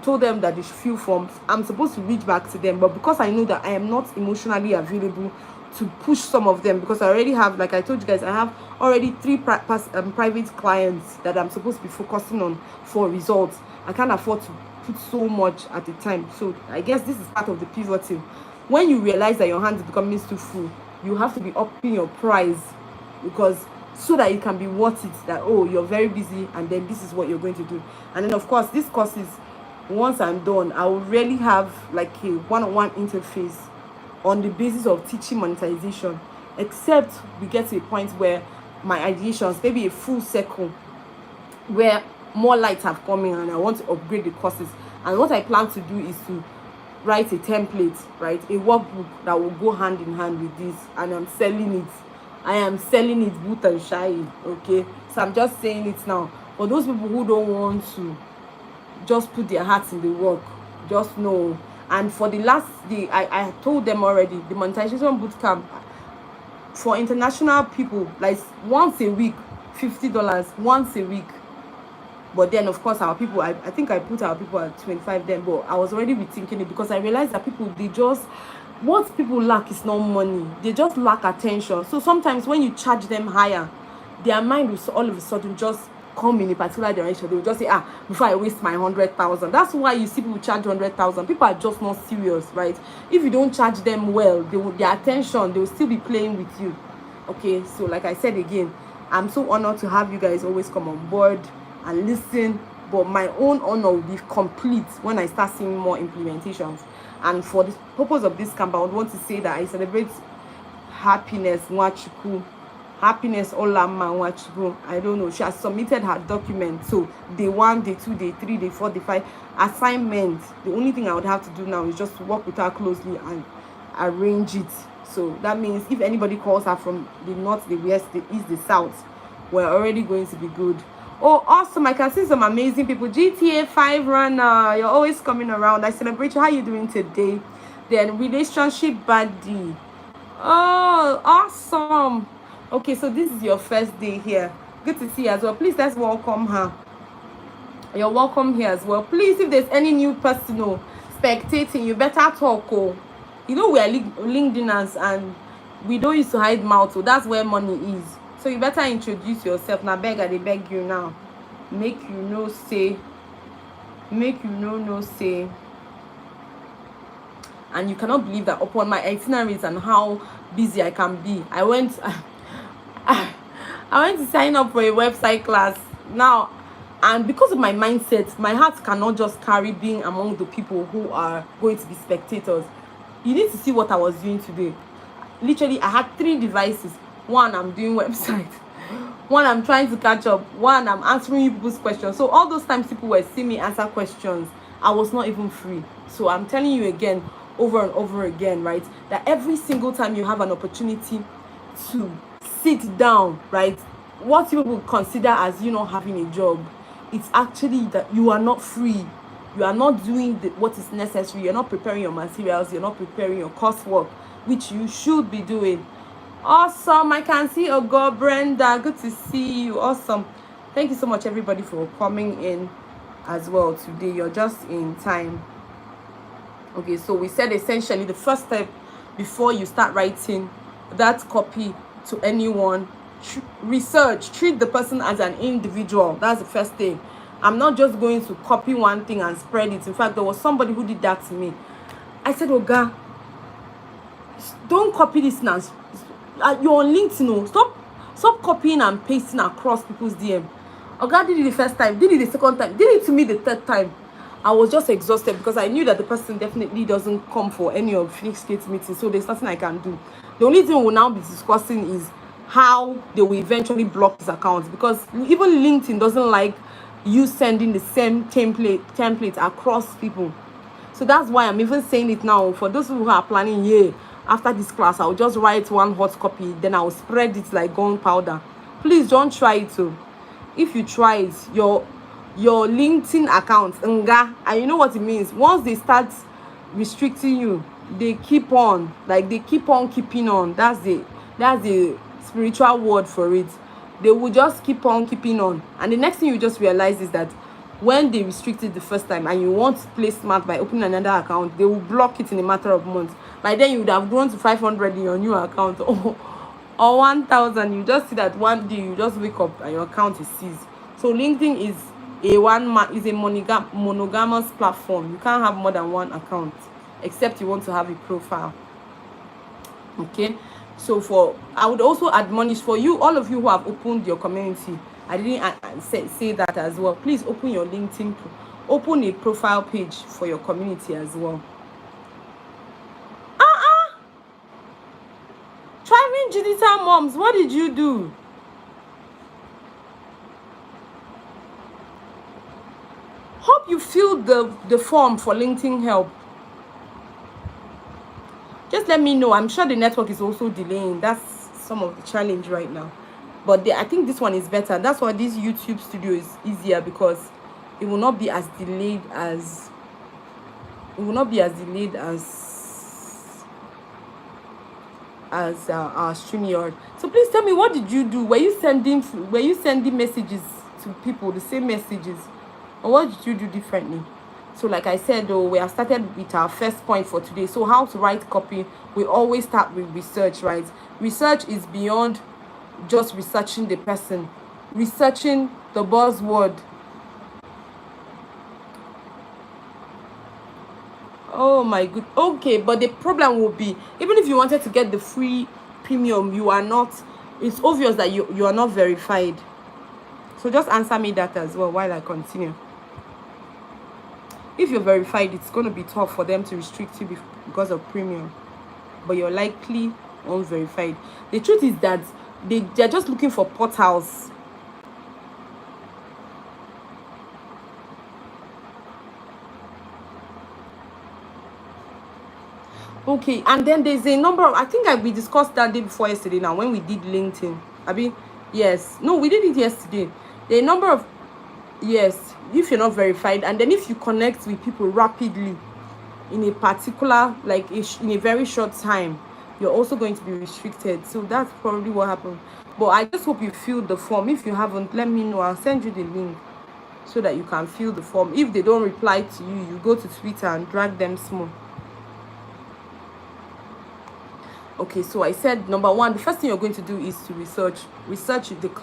told them that they should fill forms. I'm supposed to reach back to them, but because I know that I am not emotionally available to push some of them, because I already have, like I told you guys, I have already 3 private clients that I'm supposed to be focusing on for results. I can't afford to put so much at a time. So I guess this is part of the pivoting. When you realize that your hands are becoming too full, you have to be upping your price, because so that it can be worth it, that, oh, you're very busy and then this is what you're going to do. And then of course these courses, once I'm done, I will really have like a one-on-one interface on the basis of teaching monetization. except we get to a point where my ideations, maybe a full circle, where more lights have come in and I want to upgrade the courses. And what I plan to do is to write a template, right, a workbook that will go hand in hand with this, and I'm selling it. I am selling it boot and shy. Okay, so I'm just saying it now for those people who don't want to just put their hearts in the work. Just know. And for the last day, I told them already, the monetization bootcamp for international people, like once a week, $50 once a week. But then, of course, our people, I think I put our people at 25 then, but I was already rethinking it because I realized that people, what people lack is not money. They just lack attention. So sometimes when you charge them higher, their mind will all of a sudden just come in a particular direction. They will just say, before I waste my 100,000. That's why you see people charge 100,000. People are just not serious, right? If you don't charge them well, their attention, they will still be playing with you. Okay, so like I said again, I'm so honored to have you guys always come on board and listen, but my own honor will be complete when I start seeing more implementations. And for the purpose of this camp, I would want to say that I celebrate happiness, Nwachuku. Happiness, Olama Nwachuku. I don't know. She has submitted her document. So day 1, day 2, day 3, day 4, day 5 assignment. The only thing I would have to do now is just to work with her closely and arrange it. So that means if anybody calls her from the north, the west, the east, the south, we're already going to be good. Oh, awesome. I can see some amazing people. GTA 5 runner, you're always coming around. I celebrate you. How are you doing today? Then relationship buddy. Oh, awesome. Okay, so this is your first day here. Good to see you as well. Please, let's welcome her. You're welcome here as well. Please, if there's any new person spectating, you better talk. Oh, you know we are LinkedIners and we don't used to hide mouth. So that's where money is. So you better introduce yourself. Now beg, I beg you now. Make you know say. And you cannot believe that upon my itineraries and how busy I can be, I went to sign up for a website class now, and because of my mindset, my heart cannot just carry being among the people who are going to be spectators. You need to see what I was doing today. Literally, I had 3 devices. One, I'm doing website. One, I'm trying to catch up. One, I'm answering people's questions. So all those times people were seeing me answer questions, I was not even free. So I'm telling you again, over and over again, right, that every single time you have an opportunity to sit down, right, what you will consider as you not having a job, it's actually that you are not free. You are not doing what is necessary. You're not preparing your materials. You're not preparing your coursework, which you should be doing. Awesome. I can see Ogo Brenda. Good to see you. Awesome. Thank you so much, everybody, for coming in as well today. You're just in time. Okay, so we said essentially the first step before you start writing that copy to anyone, research, treat the person as an individual. That's the first thing. I'm not just going to copy one thing and spread it. In fact, there was somebody who did that to me. I said, Oga, don't copy this now. You're on LinkedIn. Stop copying and pasting across people's DM. Oga did it the first time, did it the second time, did it to me the third time. I was just exhausted because I knew that the person definitely doesn't come for any of phoenixgateshq meetings. So there's nothing I can do. The only thing we'll now be discussing is how they will eventually block his account, because even LinkedIn doesn't like you sending the same template across people. So that's why I'm even saying it now. For those who are planning, after this class, I'll just write one hot copy, then I'll spread it like gunpowder. Please don't try it too. If you try it, your LinkedIn account, and you know what it means. Once they start restricting you, they keep on keeping on. That's the spiritual word for it. They will just keep on keeping on, and the next thing you just realize is that when they restrict it the first time and you want to play smart by opening another account, they will block it in a matter of months. By then you would have grown to 500 in your new account, or 1,000. You just see that one day you just wake up and your account is seized. So LinkedIn is a monogamous platform. You can't have more than one account except you want to have a profile. Okay, so I would also admonish for you, all of you who have opened your community, I didn't say that as well. Please open your LinkedIn, open a profile page for your community as well. Try arrange moms, what did you do? Hope you filled the form for LinkedIn help. Just let me know. I'm sure the network is also delaying. That's some of the challenge right now. But I think this one is better. That's why this YouTube studio is easier, because it will not be as delayed as our StreamYard. So please tell me, what did you do? Were you sending messages to people, the same messages, or what did you do differently? So like I said, though, we have started with our first point for today. So how to write copy. We always start with research, right? Research is beyond just researching the person, researching the buzzword. Oh my good. Okay, but the problem will be, even if you wanted to get the free premium, you are not, it's obvious that you are not verified. So just answer me that as well while I continue. If you're verified, it's going to be tough for them to restrict you because of premium, but you're likely unverified. The truth is that they're just looking for portals. Okay, and then there's a number of, I think we discussed that day before yesterday now when we did LinkedIn. I mean, yes, no, we did it yesterday. There are a number of, yes, if you're not verified, and then if you connect with people rapidly in a particular, like in a very short time, you're also going to be restricted. So that's probably what happened. But I just hope you filled the form. If you haven't, let me know. I'll send you the link so that you can fill the form. If they don't reply to you, you go to Twitter and drag them small. Okay, so I said number one, the first thing you're going to do is to research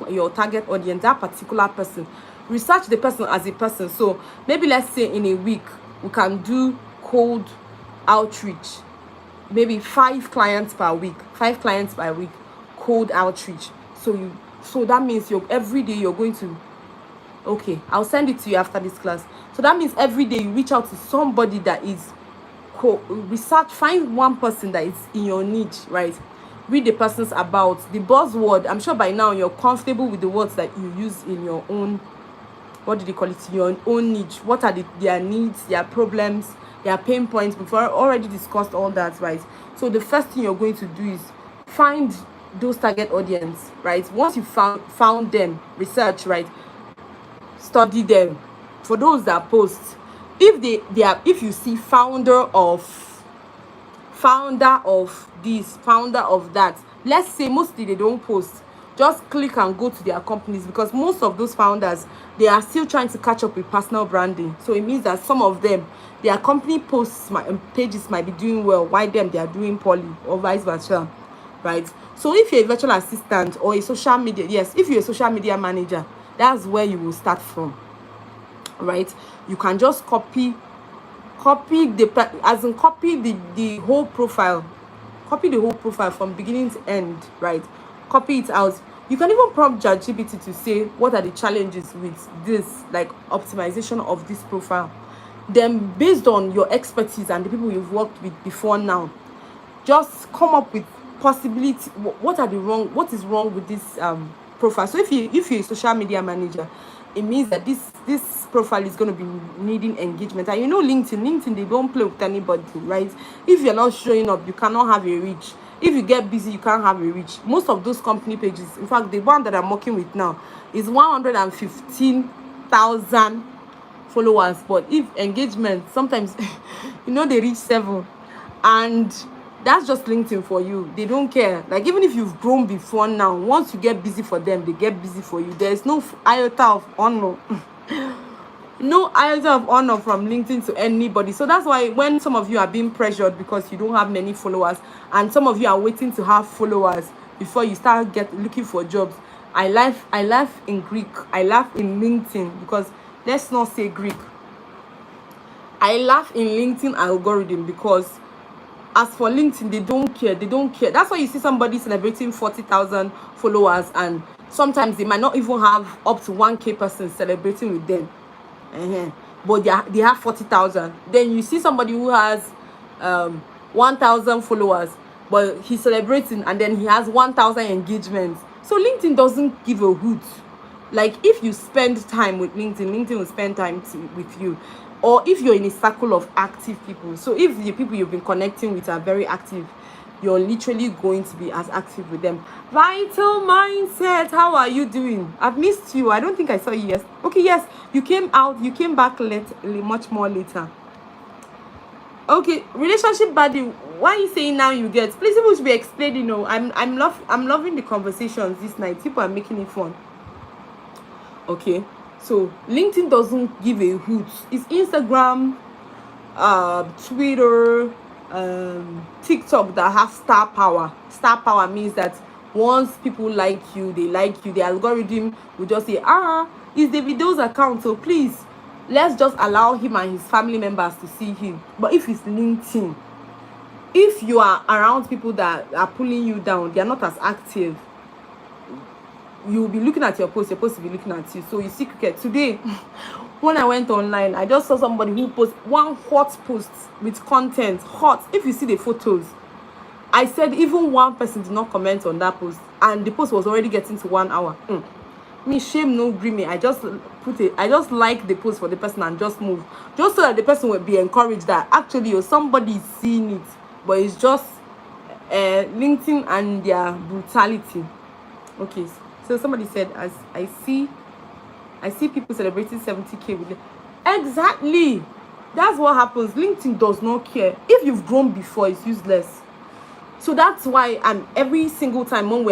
your target audience, that particular person. Research the person as a person. So maybe let's say in a week we can do cold outreach, maybe 5 clients per week, cold outreach. So that means every day you're going to, okay, I'll send it to you after this class. So that means every day you reach out to somebody that is research, find one person that is in your niche, right? Read the person's about, the buzzword. I'm sure by now you're comfortable with the words that you use in your own, what do they call it, your own niche. What are their needs, their problems, their pain points? We've already discussed all that, right? So the first thing you're going to do is find those target audience, right? Once you found them, research, right? Study them. For those that post, if you see founder of this, founder of that, let's say mostly they don't post, just click and go to their companies, because most of those founders, they are still trying to catch up with personal branding. So it means that some of them, their company pages might be doing well, while they are doing poorly, or vice versa, right? So if you're a virtual assistant or a social media, yes, if you're a social media manager, that's where you will start from, right? You can just copy the whole profile, from beginning to end, right? Copy it out. You can even prompt ChatGPT to say, what are the challenges with this, like optimization of this profile? Then based on your expertise and the people you've worked with before now, just come up with possibility. What is wrong with this profile? So if you're a social media manager, it means that this profile is going to be needing engagement. And LinkedIn, they don't play with anybody, right? If you're not showing up, you cannot have a reach. If you get busy, you can't have a reach. Most of those company pages, in fact, the one that I'm working with now is 115,000 followers. But if engagement, sometimes, they reach 7. And that's just LinkedIn for you. They don't care. Like, even if you've grown before now, once you get busy for them, they get busy for you. There's no iota of honor. No iota of honor from LinkedIn to anybody. So that's why when some of you are being pressured because you don't have many followers, and some of you are waiting to have followers before you start looking for jobs, I laugh in Greek. I laugh in LinkedIn, because let's not say Greek. I laugh in LinkedIn algorithm, because as for LinkedIn, they don't care. That's why you see somebody celebrating 40,000 followers, and sometimes they might not even have up to 1K person celebrating with them, but they have 40,000. Then you see somebody who has 1,000 followers, but he's celebrating and then he has 1,000 engagements. So LinkedIn doesn't give a hoot. Like, if you spend time with LinkedIn will spend time with you. Or if you're in a circle of active people, so if the people you've been connecting with are very active, you're literally going to be as active with them. Vital Mindset, how are you doing? I've missed you. I don't think I saw you. Yes. Okay, yes, you came back late, much more later. Okay, relationship buddy, why are you saying now you get? Please, people should be explaining. I'm loving the conversations this night. People are making it fun. Okay, so LinkedIn doesn't give a hoot. It's Instagram, Twitter, TikTok that have star power. Star power means that once people like you, the algorithm will just say, it's Davido's account, so please let's just allow him and his family members to see him. But if it's LinkedIn, if you are around people that are pulling you down, they are not as active, you'll be looking at your post will be looking at you. So you see, cricket today when I went online, I just saw somebody who posted one hot post with content. Hot. If you see the photos, I said even one person did not comment on that post, and the post was already getting to 1 hour. Me shame no gree me. I just like the post for the person and just move, just so that the person will be encouraged that actually somebody is seeing it. But it's just LinkedIn and their brutality. Okay, so somebody said, as I see people celebrating 70K with them. Exactly, that's what happens. LinkedIn does not care. If you've grown before, it's useless. So that's why every single time when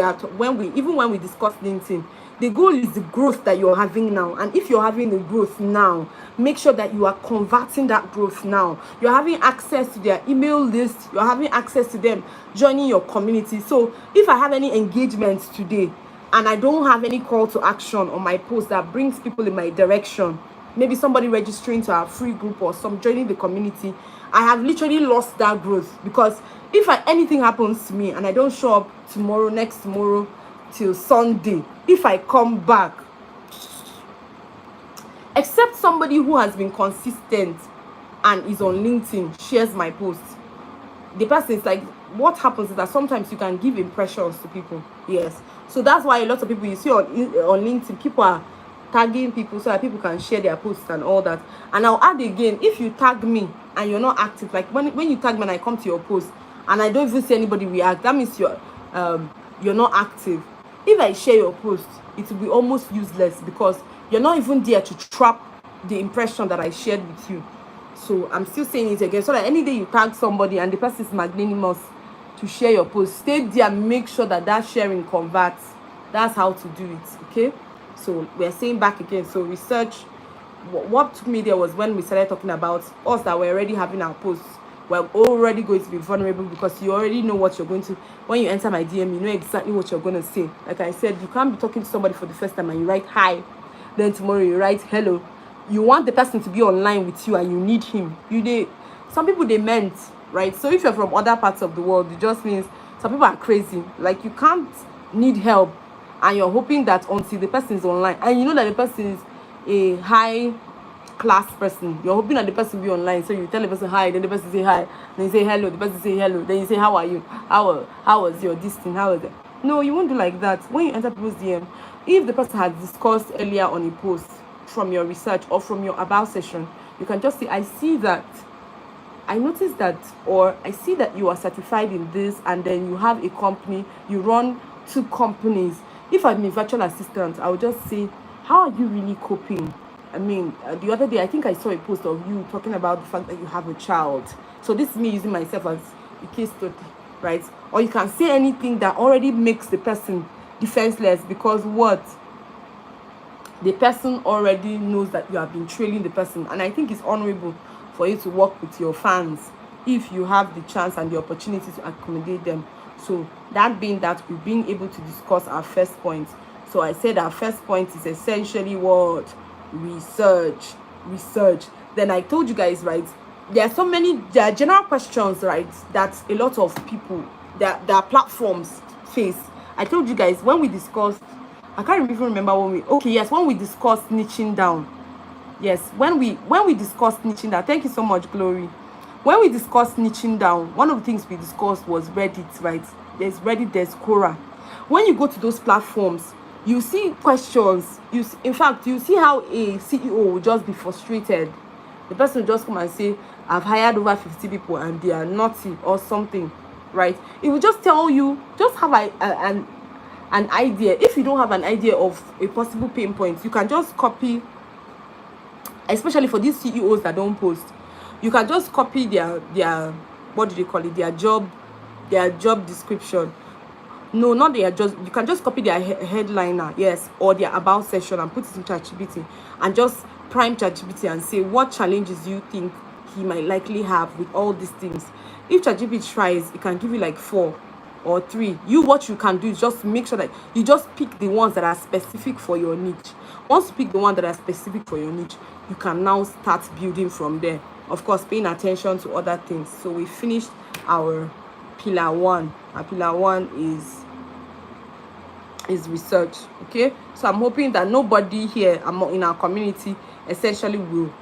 we discuss LinkedIn, the goal is the growth that you're having now. And if you're having the growth now, make sure that you are converting that growth now. You're having access to their email list. You're having access to them joining your community. So if I have any engagements today and I don't have any call to action on my post that brings people in my direction, maybe somebody registering to our free group or some joining the community, I have literally lost that growth. Because if anything happens to me and I don't show up tomorrow, next tomorrow, till Sunday, if I come back, except somebody who has been consistent and is on LinkedIn shares my post, the person is like, what happens is that sometimes you can give impressions to people. Yes, so that's why a lot of people you see on LinkedIn, people are tagging people so that people can share their posts and all that. And I'll add again, if you tag me and you're not active, like when you tag me and I come to your post and I don't even see anybody react, that means you're not active. If I share your post, it will be almost useless because you're not even there to trap the impression that I shared with you. So I'm still saying it again, so that any day you tag somebody and the person is magnanimous to share your post, stay there and make sure that sharing converts. That's how to do it. Okay, so we're saying back again, so research. What took me there was when we started talking about us that we're already having our posts. We're already going to be vulnerable because you already know what you're going to. When you enter my DM, you know exactly what you're going to say. Like I said, you can't be talking to somebody for the first time and you write hi, then tomorrow you write hello. You want the person to be online with you and you need him. Some people they meant, right? So if you're from other parts of the world, it just means some people are crazy. Like, you can't need help and you're hoping that until the person is online and you know that the person is a high class person, you're hoping that the person will be online, so you tell the person hi, then the person say hi, then you say hello, the person say hello, then you say how are you, how was your distance, how was it? No, you won't do like that. When you enter people's DM, if the person has discussed earlier on a post from your research or from your about session, you can just say, I noticed that, or I see that you are certified in this, and then you have a company, you run 2 companies. If I'm a virtual assistant, I would just say, how are you really coping? I mean, the other day, I think I saw a post of you talking about the fact that you have a child. So this is me using myself as a case study, right? Or you can say anything that already makes the person defenseless, because what? The person already knows that you have been trailing the person. And I think it's honorable for you to work with your fans if you have the chance and the opportunity to accommodate them. So that being that, we've been able to discuss our first point. So I said our first point is essentially what? Research. Then I told you guys, right, there are general questions, right, that a lot of people, that platforms face. I told you guys when we discussed, I can't even remember when we discussed niching down. Yes, when we discussed niching down. Thank you so much, Glory. when we discussed niching down, one of the things we discussed was Reddit, right? There's Reddit, there's Quora. When you go to those platforms, you see questions. In fact, you see how a CEO will just be frustrated. The person will just come and say, I've hired over 50 people and they are naughty or something, right? It will just tell you, just have an idea. If you don't have an idea of a possible pain point, you can just copy, especially for these CEOs that don't post, you can just copy their what do they call it, their job description. No, not their just, you can just copy their headliner, yes, or their about section and put it in ChatGPT and just prime ChatGPT and say, what challenges you think he might likely have with all these things. If ChatGPT tries, it can give you like 4 or 3. What you can do is just make sure that you just pick the ones that are specific for your niche. Once you pick the ones that are specific for your niche, you can now start building from there. Of course, paying attention to other things. So we finished our pillar 1. Our pillar 1 is research. Okay, so I'm hoping that nobody here in our community essentially will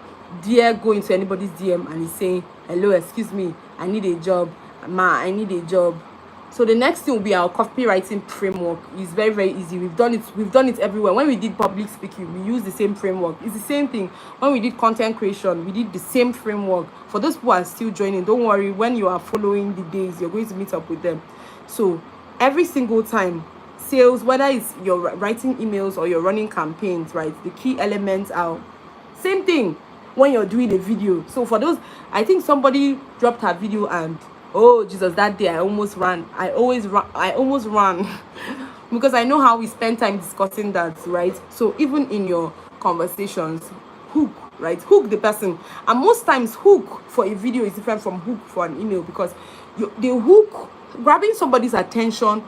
dare go into anybody's DM and is saying, hello, excuse me, I need a job, I need a job. So the next thing will be our copywriting framework. It's very, very easy. We've done it everywhere. When we did public speaking, we used the same framework. It's the same thing. When we did content creation, we did the same framework. For those who are still joining, don't worry, when you are following the days, you're going to meet up with them. So every single time, sales, whether it's you're writing emails or you're running campaigns, right, the key elements are same thing when you're doing a video. So for those, I think somebody dropped her video and, oh Jesus, that day I almost ran because I know how we spend time discussing that, right? So even in your conversations, hook, right? Hook the person. And most times hook for a video is different from hook for an email, because the hook, grabbing somebody's attention,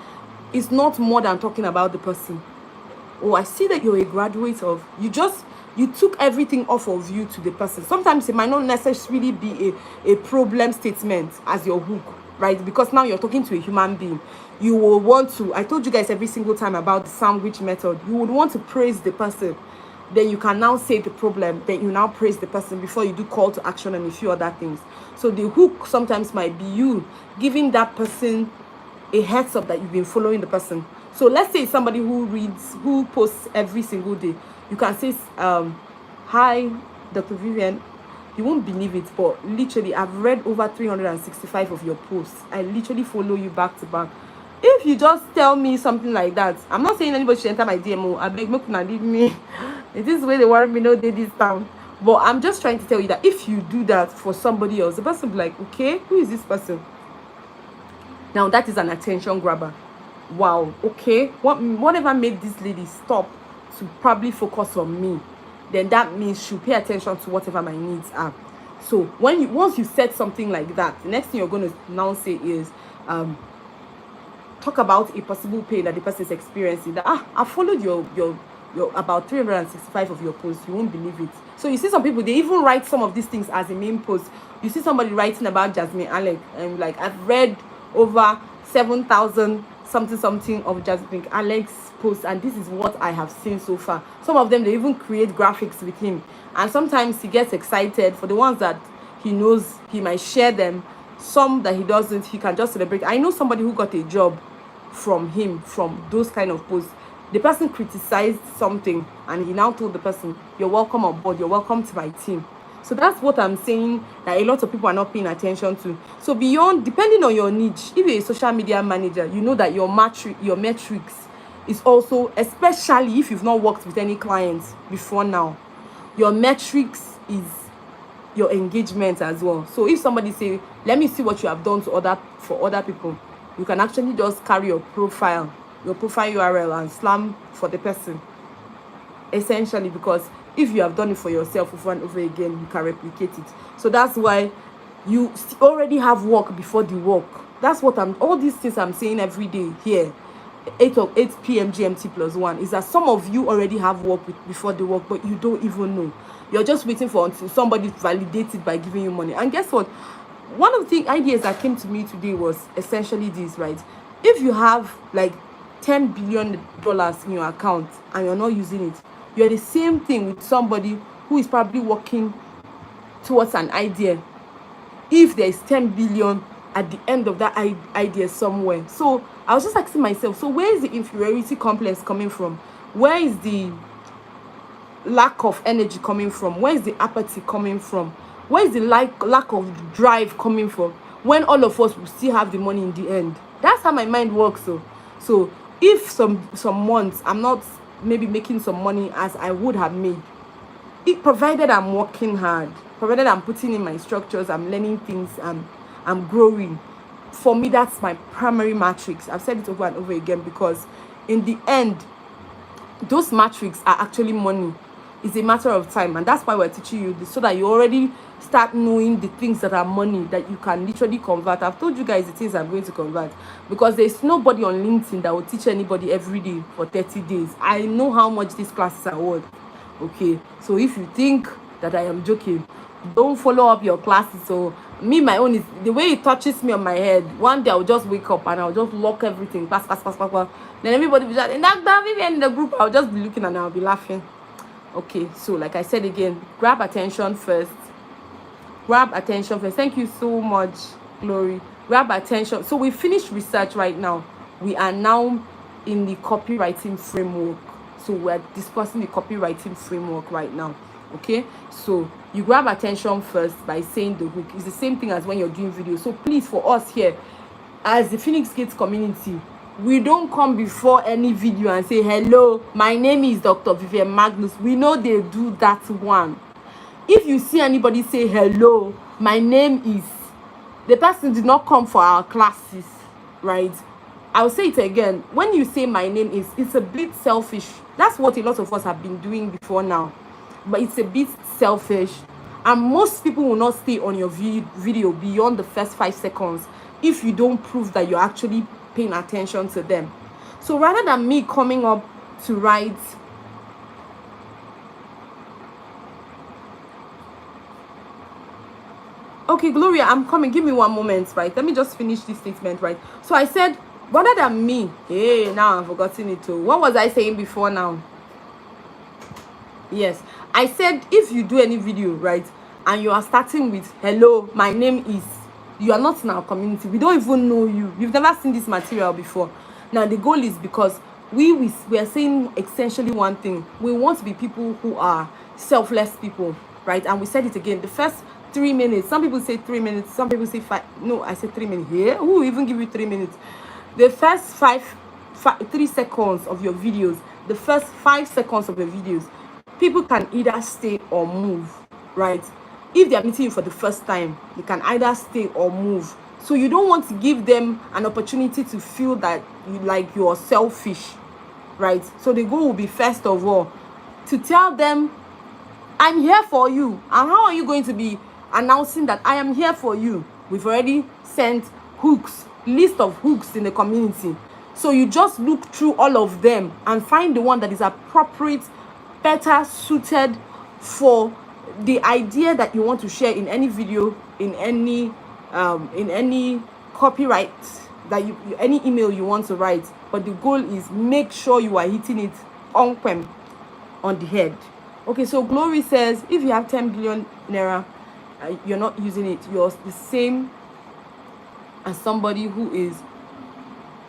is not more than talking about the person. Oh, I see that you're a graduate of, you took everything off of you to the person. Sometimes it might not necessarily be a problem statement as your hook, right? Because now you're talking to a human being. You will want to, I told you guys every single time about the sandwich method, you would want to praise the person. Then you can now say the problem, then you now praise the person before you do call to action and a few other things. So the hook sometimes might be you giving that person a heads up that you've been following the person. So let's say somebody who posts every single day. You can say, hi, Dr. Vivian. You won't believe it, but literally, I've read over 365 of your posts. I literally follow you back to back. If you just tell me something like that, I'm not saying anybody should enter my DMO. I beg, make una leave me. It is the way they want me know they this town. But I'm just trying to tell you that if you do that for somebody else, the person will be like, okay, who is this person? Now that is an attention grabber. Wow, okay, whatever made this lady stop to probably focus on me, then that means she'll pay attention to whatever my needs are. So once you said something like that, the next thing you're going to now say is talk about a possible pain that the person is experiencing. That I followed your about 365 of your posts. You won't believe it. So you see some people, they even write some of these things as a main post. You see somebody writing about Jasmine Alec and like, I've read over 7,000 something of Jasmine Alec's posts, and this is what I have seen so far. Some of them, they even create graphics with him, and sometimes he gets excited. For the ones that he knows, he might share them. Some that he doesn't, he can just celebrate. I know somebody who got a job from him, from those kind of posts. The person criticized something and he now told the person, you're welcome on board, you're welcome to my team. So that's what I'm saying that a lot of people are not paying attention to. So beyond, depending on your niche, if you're a social media manager, you know that your metrics is also, especially if you've not worked with any clients before now, your metrics is your engagement as well. So if somebody say, let me see what you have done for other people, you can actually just carry your profile URL and slam for the person, essentially, because if you have done it for yourself over and over again, you can replicate it. So that's why you already have work before the work. That's what all these things I'm saying every day here, 8 p.m. GMT +1, is that some of you already have work before the work, but you don't even know. You're just waiting for until somebody validates it by giving you money. And guess what? One of the ideas that came to me today was essentially this, right? If you have like $10 billion in your account and you're not using it, you're the same thing with somebody who is probably working towards an idea if there is 10 billion at the end of that idea somewhere. So I was just asking myself, so where is the inferiority complex coming from? Where is the lack of energy coming from? Where is the apathy coming from? Where is the lack of drive coming from, when all of us will still have the money in the end? That's how my mind works. So if some months I'm not maybe making some money as I would have made, it provided I'm working hard, provided I'm putting in my structures, I'm learning things, I'm growing. For me, that's my primary matrix. I've said it over and over again, because in the end, those matrix are actually money. It's a matter of time, and that's why we're teaching you this, so that you already start knowing the things that are money that you can literally convert. I've told you guys the things I'm going to convert, because there's nobody on LinkedIn that will teach anybody every day for 30 days. I know how much these classes are worth. Okay, so if you think that I am joking, don't follow up your classes. So me, my own is the way it touches me on my head. One day I'll just wake up and I'll just lock everything, pass. Then everybody will just, and that Vivian in the group, I'll just be looking and I'll be laughing. Okay, so like I said again, grab attention first. Thank you so much, Glory. Grab attention. So we finished research right now. We are now in the copywriting framework. So we're discussing the copywriting framework right now. Okay, so you grab attention first by saying the hook. It's the same thing as when you're doing videos. So please, for us here as the Phoenix Gates community, we don't come before any video and say, hello, my name is Dr. Vivian We know they do that one. If you see anybody say, hello, my name is, the person did not come for our classes, right? I'll say it again. When you say my name is, it's a bit selfish. That's what a lot of us have been doing before now. But it's a bit selfish. And most people will not stay on your video beyond the first 5 seconds if you don't prove that you're actually paying attention to them. So rather than me coming up to write, okay, Gloria, I'm coming. Give me 1 moment, right? Let me just finish this statement, right? So I said, rather than me, hey, now I've forgotten it too. What was I saying before now? Yes, I said if you do any video, right, and you are starting with, hello, my name is, you are not in our community. We don't even know you. You've never seen this material before. Now, the goal is because we are saying essentially one thing. We want to be people who are selfless people, right? And we said it again. The first 3 minutes, some people say 3 minutes, some people say 5. No, I said 3 minutes. Here, who will even give you 3 minutes? The first 3 seconds of your videos, the first 5 seconds of your videos, people can either stay or move, right? If they are meeting you for the first time, they can either stay or move. So you don't want to give them an opportunity to feel that you're selfish, right? So the goal will be, first of all, to tell them, I'm here for you. And how are you going to be announcing that I am here for you? We've already sent hooks, list of hooks in the community. So you just look through all of them and find the one that is appropriate, better suited for the idea that you want to share in any video, in any copyright that any email you want to write. But the goal is, make sure you are hitting it on the head. Okay, so Glory says, if you have 10 billion naira, you're not using it, you're the same as somebody who is,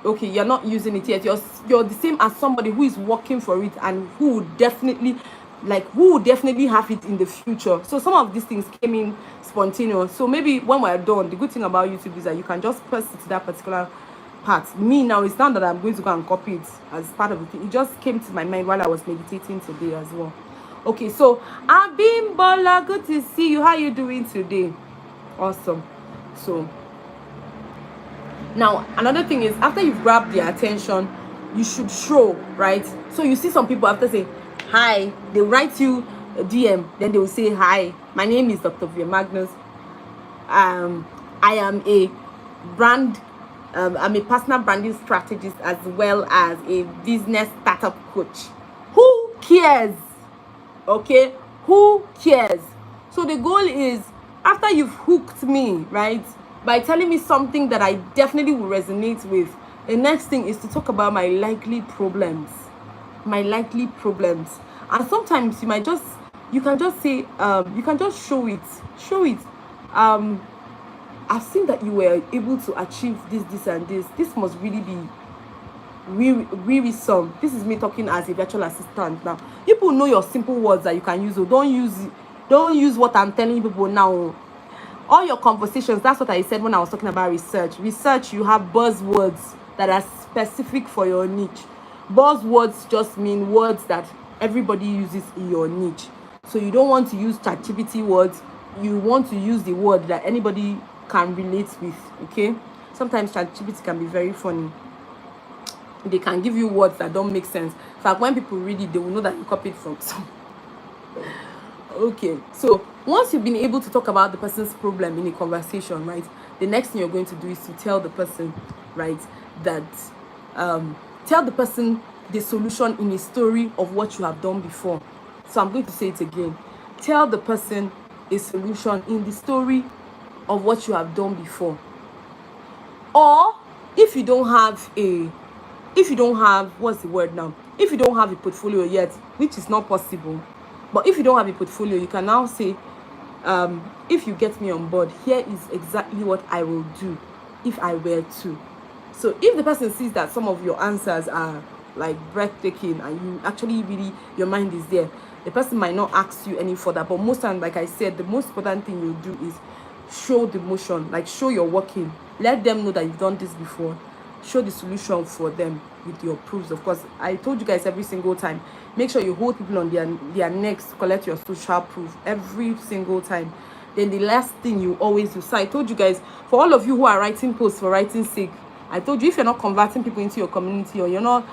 okay, you're not using it yet, you're the same as somebody who is working for it and who would definitely have it in the future. So some of these things came in spontaneous. So maybe when we're done, the good thing about YouTube is that you can just press it to that particular part. Me now, it's not that I'm going to go and copy it as part of the thing. It just came to my mind while I was meditating today as well. Okay, so Abimbola, good to see you. How are you doing today? Awesome. So now another thing is, after you've grabbed their attention, you should show, right? So you see some people, after say hi, they write you a DM, then they will say, hi, my name is Dr. Vivianmagnus. I am a I'm a personal branding strategist as well as a business startup coach. Who cares? Okay, who cares? So the goal is, after you've hooked me, right, by telling me something that I definitely will resonate with, the next thing is to talk about my likely problems. And sometimes you can just say, you can just show it. I've seen that you were able to achieve this and this. This must really be really some. This is me talking as a virtual assistant now. People know your simple words that you can use. Don't use what I'm telling people now. All your conversations, that's what I said when I was talking about research. Research, you have buzzwords that are specific for your niche. Buzzwords just mean words that everybody uses in your niche. So you don't want to use ChatGPT words. You want to use the word that anybody can relate with, okay? Sometimes ChatGPT can be very funny. They can give you words that don't make sense. In fact, when people read it, they will know that you copied from some. Okay, so once you've been able to talk about the person's problem in a conversation, right, the next thing you're going to do is to tell the person, right, that tell the person the solution in a story of what you have done before. So I'm going to say it again. Tell the person a solution in the story of what you have done before. Or if you don't have what's the word now? If you don't have a portfolio yet, which is not possible, but if you don't have a portfolio, you can now say, if you get me on board, here is exactly what I will do if I were to. So if the person sees that some of your answers are like breathtaking and you actually really, your mind is there, the person might not ask you any further. But most times, like I said, the most important thing you do is show the motion, like show you're working. Let them know that you've done this before. Show the solution for them with your proofs. Of course, I told you guys every single time, make sure you hold people on their necks to collect your social proof every single time. Then the last thing you always do, so I told you guys, for all of you who are writing posts for writing sake, I told you, if you're not converting people into your community, or you're not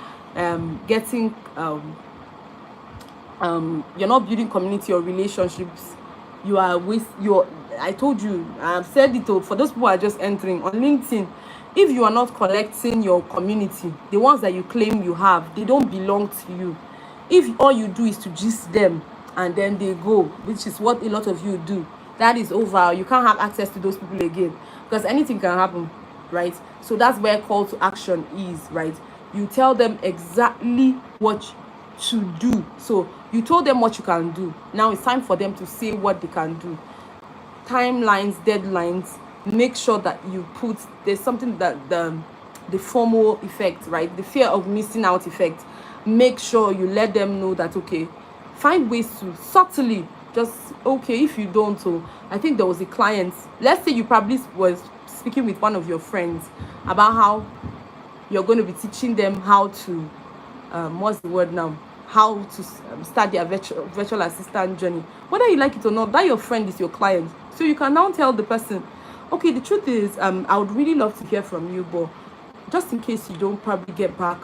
you're not building community or relationships, you are with your, I told you, I've said it for those people who are just entering on LinkedIn. If you are not collecting your community, the ones that you claim you have, they don't belong to you. If all you do is to gist them and then they go, which is what a lot of you do, that is over. You can't have access to those people again, because anything can happen, right? So that's where call to action is, right? You tell them exactly what to do. So you told them what you can do. Now it's time for them to say what they can do. Timelines, deadlines. Make sure that you put, there's something that the FOMO effect, right? The fear of missing out effect. Make sure you let them know that, okay, find ways to subtly just, okay, if you don't, so I think there was a client, let's say you probably was speaking with one of your friends about how you're going to be teaching them how to, what's the word now? How to start their virtual assistant journey. Whether you like it or not, that your friend is your client. So you can now tell the person, okay, the truth is, I would really love to hear from you, but just in case you don't probably get back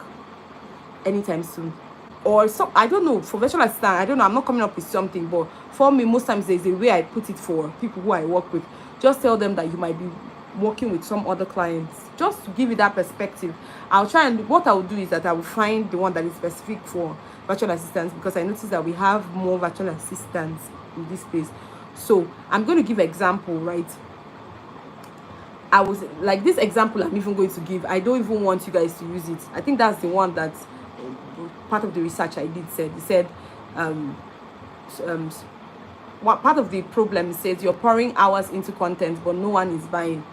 anytime soon. Or so, I don't know, for virtual assistant, I don't know, I'm not coming up with something, but for me, most times there's a way I put it for people who I work with. Just tell them that you might be working with some other clients, just to give you that perspective. I'll try, and what I'll do is that I will find the one that is specific for virtual assistants, because I noticed that we have more virtual assistants in this space. So I'm going to give an example, right? I was like, this example I'm even going to give, I don't even want you guys to use it. I think that's the one that part of the research I did said. It said what part of the problem says you're pouring hours into content but no one is buying.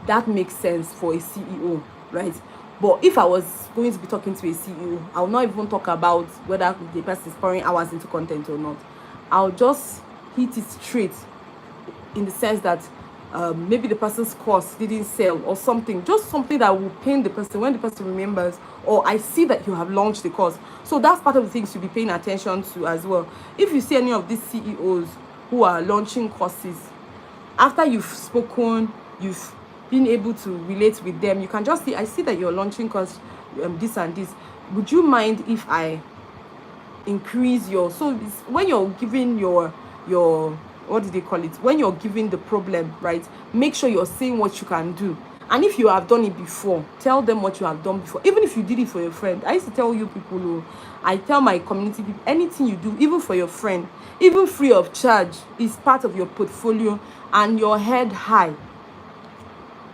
That makes sense for a CEO, right? But if I was going to be talking to a CEO, I will not even talk about whether the person is pouring hours into content or not. I'll just hit it straight in the sense that maybe the person's course didn't sell or something, just something that will pain the person when the person remembers, or I see that you have launched the course. So that's part of the things you'll be paying attention to as well. If you see any of these CEOs who are launching courses, after you've spoken, you've been able to relate with them, you can just see, I see that you're launching course, this and this. Would you mind if I increase your, so when you're giving your what do they call it, when you're giving the problem, right, make sure you're saying what you can do. And if you have done it before, tell them what you have done before. Even if you did it for your friend, I used to tell you people, I tell my community people, anything you do, even for your friend, even free of charge, is part of your portfolio, and your head high.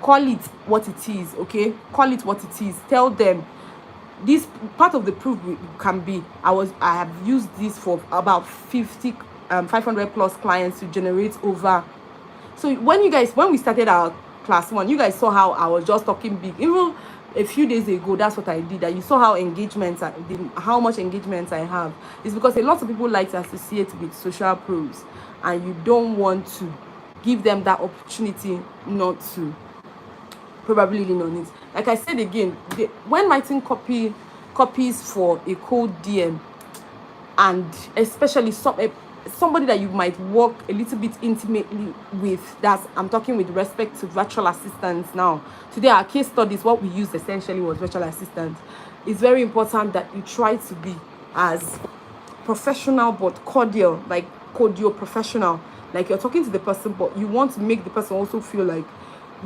Call it what it is, okay? Call it what it is. Tell them this part of the proof can be, I have used this for about 500 plus clients to generate over So when we started our class 1, you guys saw how I was just talking big. Even a few days ago, that's what I did. That you saw how much engagement I have. It's because a lot of people like to associate with social pros, and you don't want to give them that opportunity not to probably lean on it. Like I said again, when writing copies for a cold DM, and especially somebody that you might work a little bit intimately with, I'm talking with respect to virtual assistants now. Today our case studies, what we used essentially was virtual assistants. It's very important that you try to be as professional but cordial, like cordial professional. Like you're talking to the person, but you want to make the person also feel like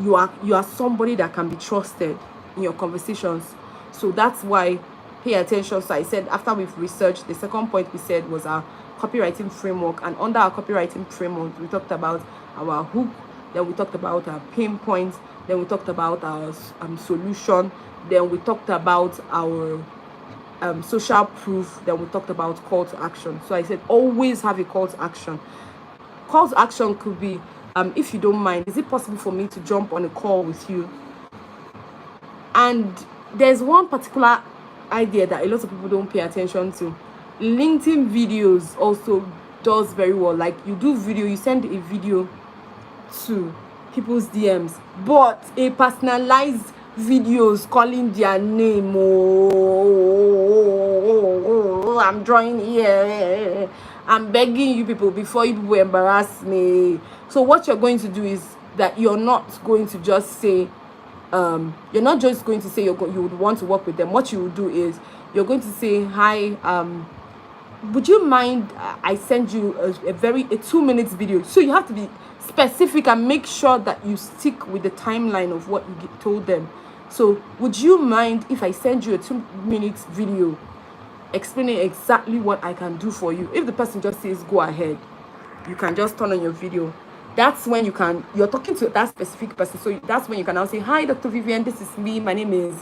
you are somebody that can be trusted in your conversations. So that's why pay attention. So I said, after we've researched, the second point we said was our copywriting framework, and under our copywriting framework we talked about our hook, then we talked about our pain points, then we talked about our solution, then we talked about our social proof, then we talked about call to action. So I said always have a call to action. Call to action could be, if you don't mind, is it possible for me to jump on a call with you? And there's one particular idea that a lot of people don't pay attention to. LinkedIn videos also does very well. Like you do video, you send a video to people's DMs, but a personalized videos calling their name. Oh, I'm drawing here. I'm begging you people before you people embarrass me. So what you're going to do is that you're not going to just say, you're not just going to say you would want to work with them. What you will do is you're going to say, hi, would you mind I send you a 2-minute video? So you have to be specific and make sure that you stick with the timeline of what you told them. So would you mind if I send you a 2-minute video explaining exactly what I can do for you? If the person just says go ahead, you can just turn on your video. That's when you're talking to that specific person. So that's when you can now say, hi, Dr. Vivian, this is me. My name is,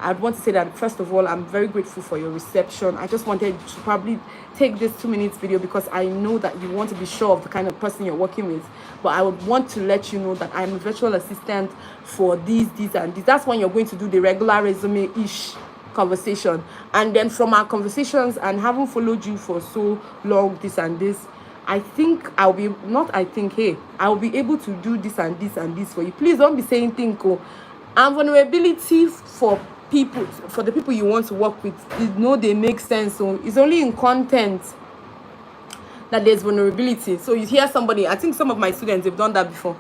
I'd want to say that, first of all, I'm very grateful for your reception. I just wanted to probably take this 2-minute video because I know that you want to be sure of the kind of person you're working with. But I would want to let you know that I'm a virtual assistant for these, and these. That's when you're going to do the regular resume-ish conversation. And then from our conversations and having followed you for so long, this and this, I will be able to do this and this and this for you. Please don't be saying think. And vulnerability for the people you want to work with, they make sense. So it's only in content that there's vulnerability. So you hear somebody, I think some of my students have done that before.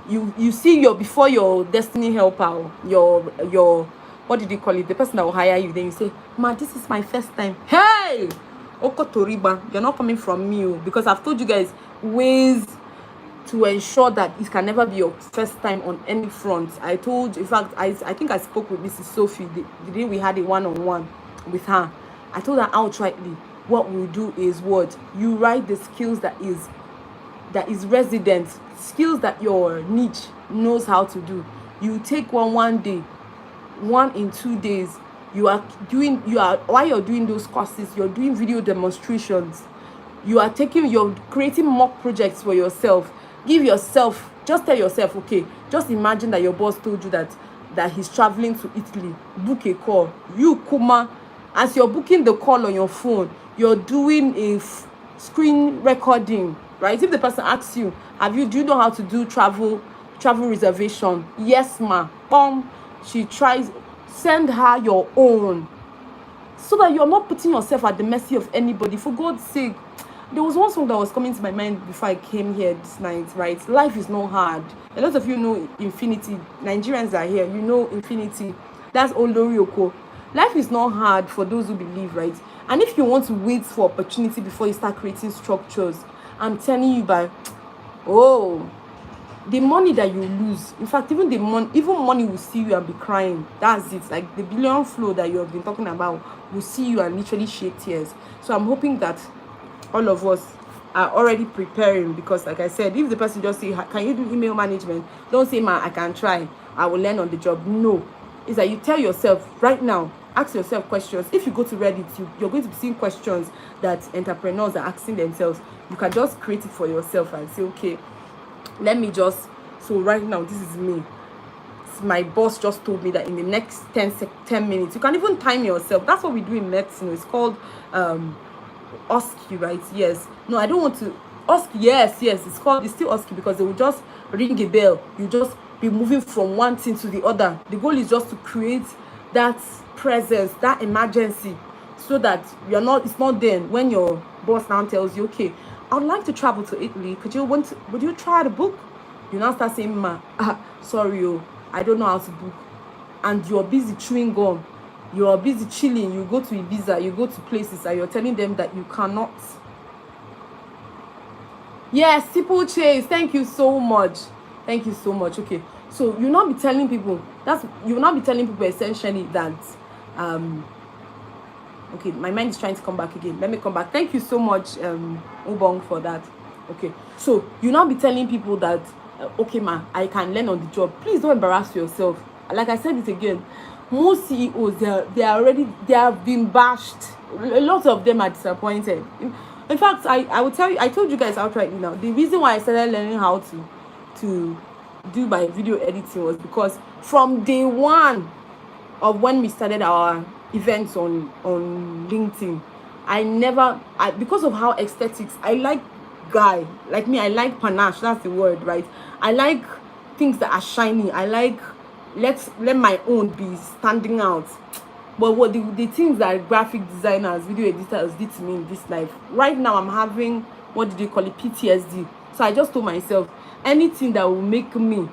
You see before your destiny helper, your what did you call it? The person that will hire you. Then you say, ma, this is my first time. Hey! Okotoriba, you're not coming from me, because I've told you guys ways to ensure that it can never be your first time on any front. I told you, in fact, I think I spoke with Mrs. Sophie the day we had a one-on-one with her. I told her outrightly, what we'll do is what you write the skills that is resident, skills that your niche knows how to do. You take one day, one in 2 days. While you're doing those courses, you're doing video demonstrations, you're creating mock projects for yourself. Just tell yourself, okay, just imagine that your boss told you that he's traveling to Italy. Book a call. You, Kuma, as you're booking the call on your phone, you're doing a screen recording, right? If the person asks you, do you know how to do travel reservation? Yes, ma. Boom. She tries. Send her your own, so that you're not putting yourself at the mercy of anybody. For God's sake, there was one song that was coming to my mind before I came here this night, right? Life is not hard. A lot of you know Infinity. Nigerians are here. You know Infinity. That's Olorioko. Life is not hard for those who believe, right? And if you want to wait for opportunity before you start creating structures, I'm telling you, the money that you lose, in fact, even money will see you and be crying. That's it. Like the billion flow that you have been talking about will see you and literally shed tears. So I'm hoping that all of us are already preparing, because like I said, if the person just say, can you do email management? Don't say, I can try, I will learn on the job. No, it's that you tell yourself right now, ask yourself questions. If you go to Reddit, you're going to be seeing questions that entrepreneurs are asking themselves. You can just create it for yourself and say, okay, let me just So right now, this is me. My boss just told me that in the next 10 minutes, you can even time yourself. That's what we do in medicine. It's called OSCE, right? Yes. No, I don't want to. OSCE, yes. It's still OSCE, because they will just ring a bell. You just be moving from one thing to the other. The goal is just to create that presence, that emergency, so that it's not then when your boss now tells you, okay, I would like to travel to Italy. Would you try the book? You now start saying, sorry, I don't know how to book. And you're busy chewing gum. You're busy chilling. You go to Ibiza, you go to places, and you're telling them that you cannot. Yes, Simple Chase, thank you so much. Okay, so you'll not be telling people essentially that okay, my mind is trying to come back again. Let me come back. Thank you so much, Ubong, for that. Okay, so you'll not be telling people that okay, ma, I can learn on the job. Please don't embarrass yourself. Like I said it again, most CEOs, they have been bashed. A lot of them are disappointed. In fact, I will tell you, I told you guys outright now, the reason why I started learning how to do my video editing was because from day one of when we started our events on LinkedIn, because of how aesthetics, I like I like panache, that's the word, right? I like things that are shiny. I like let my own be standing out. But what the things that graphic designers, video editors did to me in this life, right now I'm having, what did they call it, PTSD. So I just told myself, anything that will make me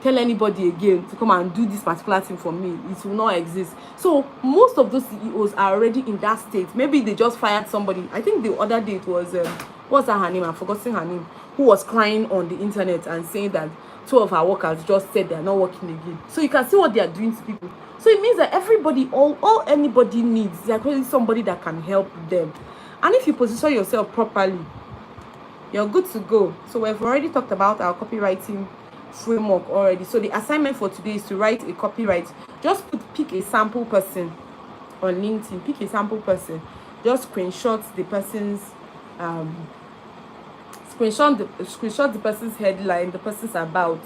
tell anybody again to come and do this particular thing for me, it will not exist. So most of those CEOs are already in that state. Maybe they just fired somebody. I think the other day it was what's her name? I've forgotten her name. Who was crying on the internet and saying that 2 of her workers just said they are not working again. So you can see what they are doing to people. So it means that everybody, all anybody needs is actually somebody that can help them. And if you position yourself properly, you're good to go. So we've already talked about our copywriting framework already. So the assignment for today is to write a copyright. Just pick a sample person on LinkedIn. Pick a sample person. Just screenshot the person's screenshot the person's headline, the person's about,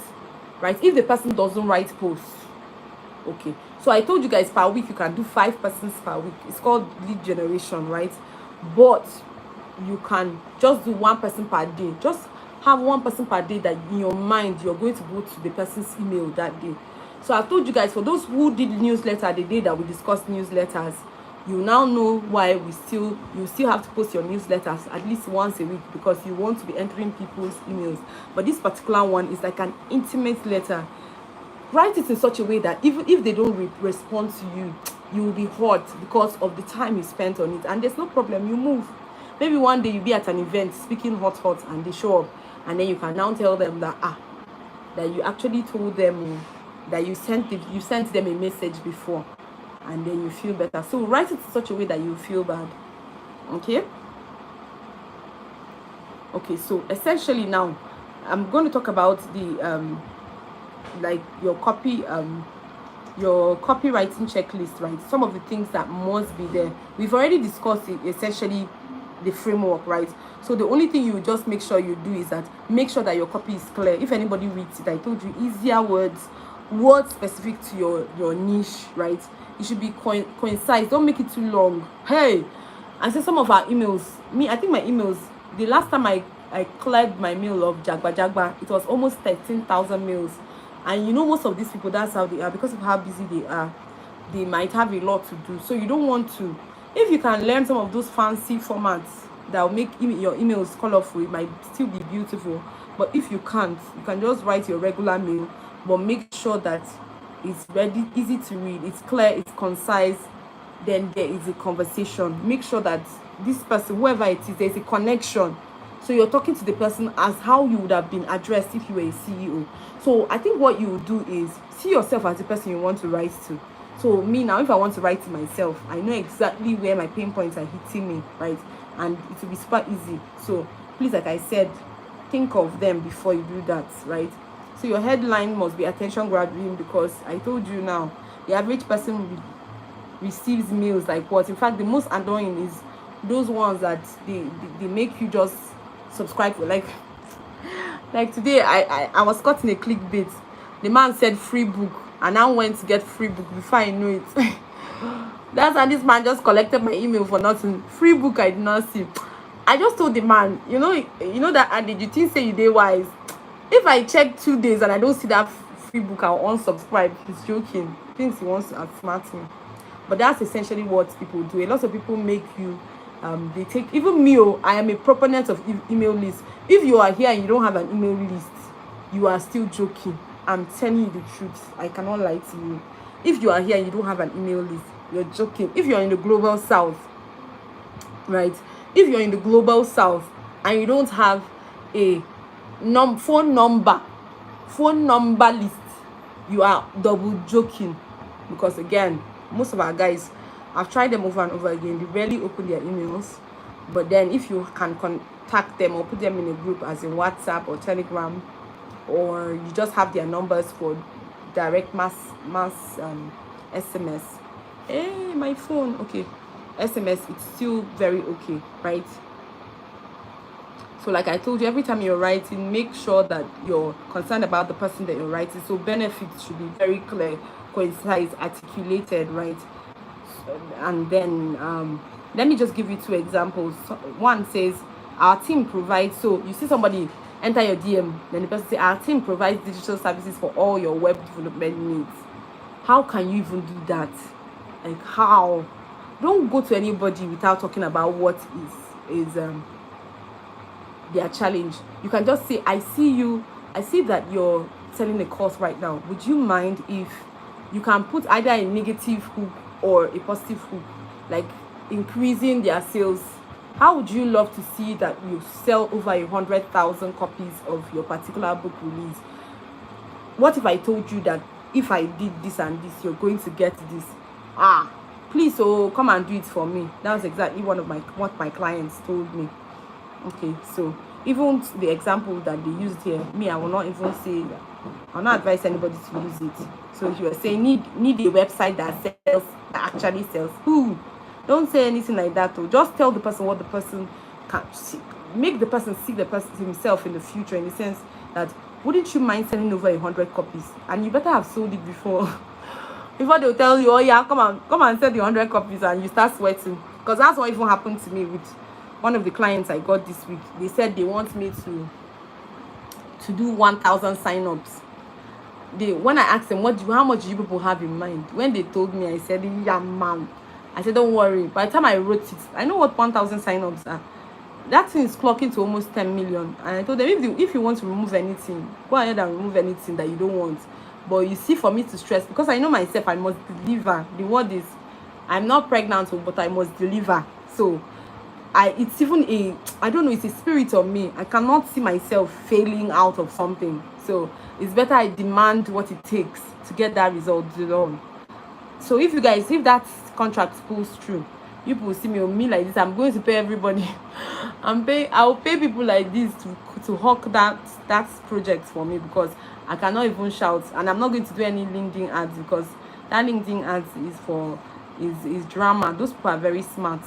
right? If the person doesn't write posts, okay. So I told you guys per week you can do 5 persons per week. It's called lead generation, right? But you can just do 1 person per day. Just have 1 person per day that in your mind you're going to go to the person's email that day. So I told you guys, for those who did newsletter the day that we discussed newsletters, you now know why you still have to post your newsletters at least once a week, because you want to be entering people's emails. But this particular one is like an intimate letter. Write it in such a way that even if they don't respond to you, you will be hurt because of the time you spent on it. And there's no problem, you move. Maybe one day you'll be at an event speaking hot and they show up, and then you can now tell them that that you actually told them that you sent them a message before, and then you feel better. So write it in such a way that you feel bad. Okay, so essentially now I'm going to talk about the like your copywriting checklist, right? Some of the things that must be there. We've already discussed it, essentially the framework, right? So the only thing you just make sure you do is that make sure that your copy is clear. If anybody reads it, I told you, easier words specific to your niche, right? It should be concise. Don't make it too long. Hey, and so some of our emails, I think my emails, the last time I cleared my mail of Jagba, it was almost 13,000 mails. And you know, most of these people, that's how they are. Because of how busy they are, they might have a lot to do. So you don't want to, if you can learn some of those fancy formats that will make your emails colorful, it might still be beautiful. But if you can't, you can just write your regular mail, but make sure that it's ready, easy to read, it's clear, it's concise. Then there is a conversation. Make sure that this person, whoever it is, there's a connection. So you're talking to the person as how you would have been addressed if you were a CEO. So I think what you would do is see yourself as the person you want to write to. So me now, if I want to write to myself, I know exactly where my pain points are hitting me, right? And it will be super easy. So please, like I said, think of them before you do that, right? So your headline must be attention grabbing, because I told you now, the average person receives mails like what? In fact, the most annoying is those ones that they make you just subscribe for like Like today, I was caught in a clickbait. The man said free book, and I went to get free book before I knew it. That's how this man just collected my email for nothing. Free book I did not see. I just told the man, you know that adage, you think say you day wise. If I check 2 days and I don't see that free book, I'll unsubscribe. He's joking. Thinks he wants to outsmart me. But that's essentially what people do. A lot of people make you they take, even me, I am a proponent of email lists. If you are here and you don't have an email list, you are still joking. I'm telling you the truth. I cannot lie to you. If you are here and you don't have an email list, you're joking. If you're in the global south, right? If you're in the global south and you don't have a phone number list, you are double joking. Because again, most of our guys, I've tried them over and over again, they rarely open their emails. But then if you can contact them or put them in a group, as in WhatsApp or Telegram, or you just have their numbers for direct mass SMS. Hey, my phone. Okay, SMS, it's still very okay, right? So like I told you, every time you're writing, make sure that you're concerned about the person that you're writing. So benefits should be very clear, concise, articulated, right? And then let me just give you 2 examples. One says, our team provides, so you see somebody enter your DM, then the person say, our team provides digital services for all your web development needs. How can you even do that? Like, how? Don't go to anybody without talking about what is their challenge. You can just say, I see that you're selling a course right now. Would you mind if you can put either a negative hook or a positive hook, like increasing their sales? How would you love to see that you sell over 100,000 copies of your particular book release? What if I told you that if I did this and this, you're going to get this? Please, come and do it for me. That was exactly what my clients told me. Okay, so even the example that they used here, me, I will not even say, I'll not advise anybody to use it. So if you are saying need a website that actually sells, don't say anything like that. Just tell the person what the person can see. Make the person see the person himself in the future, in the sense that, wouldn't you mind selling over 100 copies? And you better have sold it before they'll tell you, oh yeah, come and sell the 100 copies, and you start sweating. Because that's what even happened to me with one of the clients I got this week. They said they want me to do 1,000 sign-ups. When I asked them, how much do you people have in mind? When they told me, I said, yeah, man. I said, don't worry. By the time I wrote it, I know what 1,000 sign-ups are. That thing is clocking to almost 10 million. And I told them, if you want to remove anything, go ahead and remove anything that you don't want. But you see, for me to stress, because I know myself, I must deliver. The word is, I'm not pregnant, but I must deliver. So it's even I don't know, it's a spirit of me. I cannot see myself failing out of something. So it's better I demand what it takes to get that result done. So if that contract pulls through, you will see me like this. I'm going to pay everybody. I'll pay people like this to hawk that project for me, because I cannot even shout, and I'm not going to do any LinkedIn ads, because that LinkedIn ads is drama. Those people are very smart.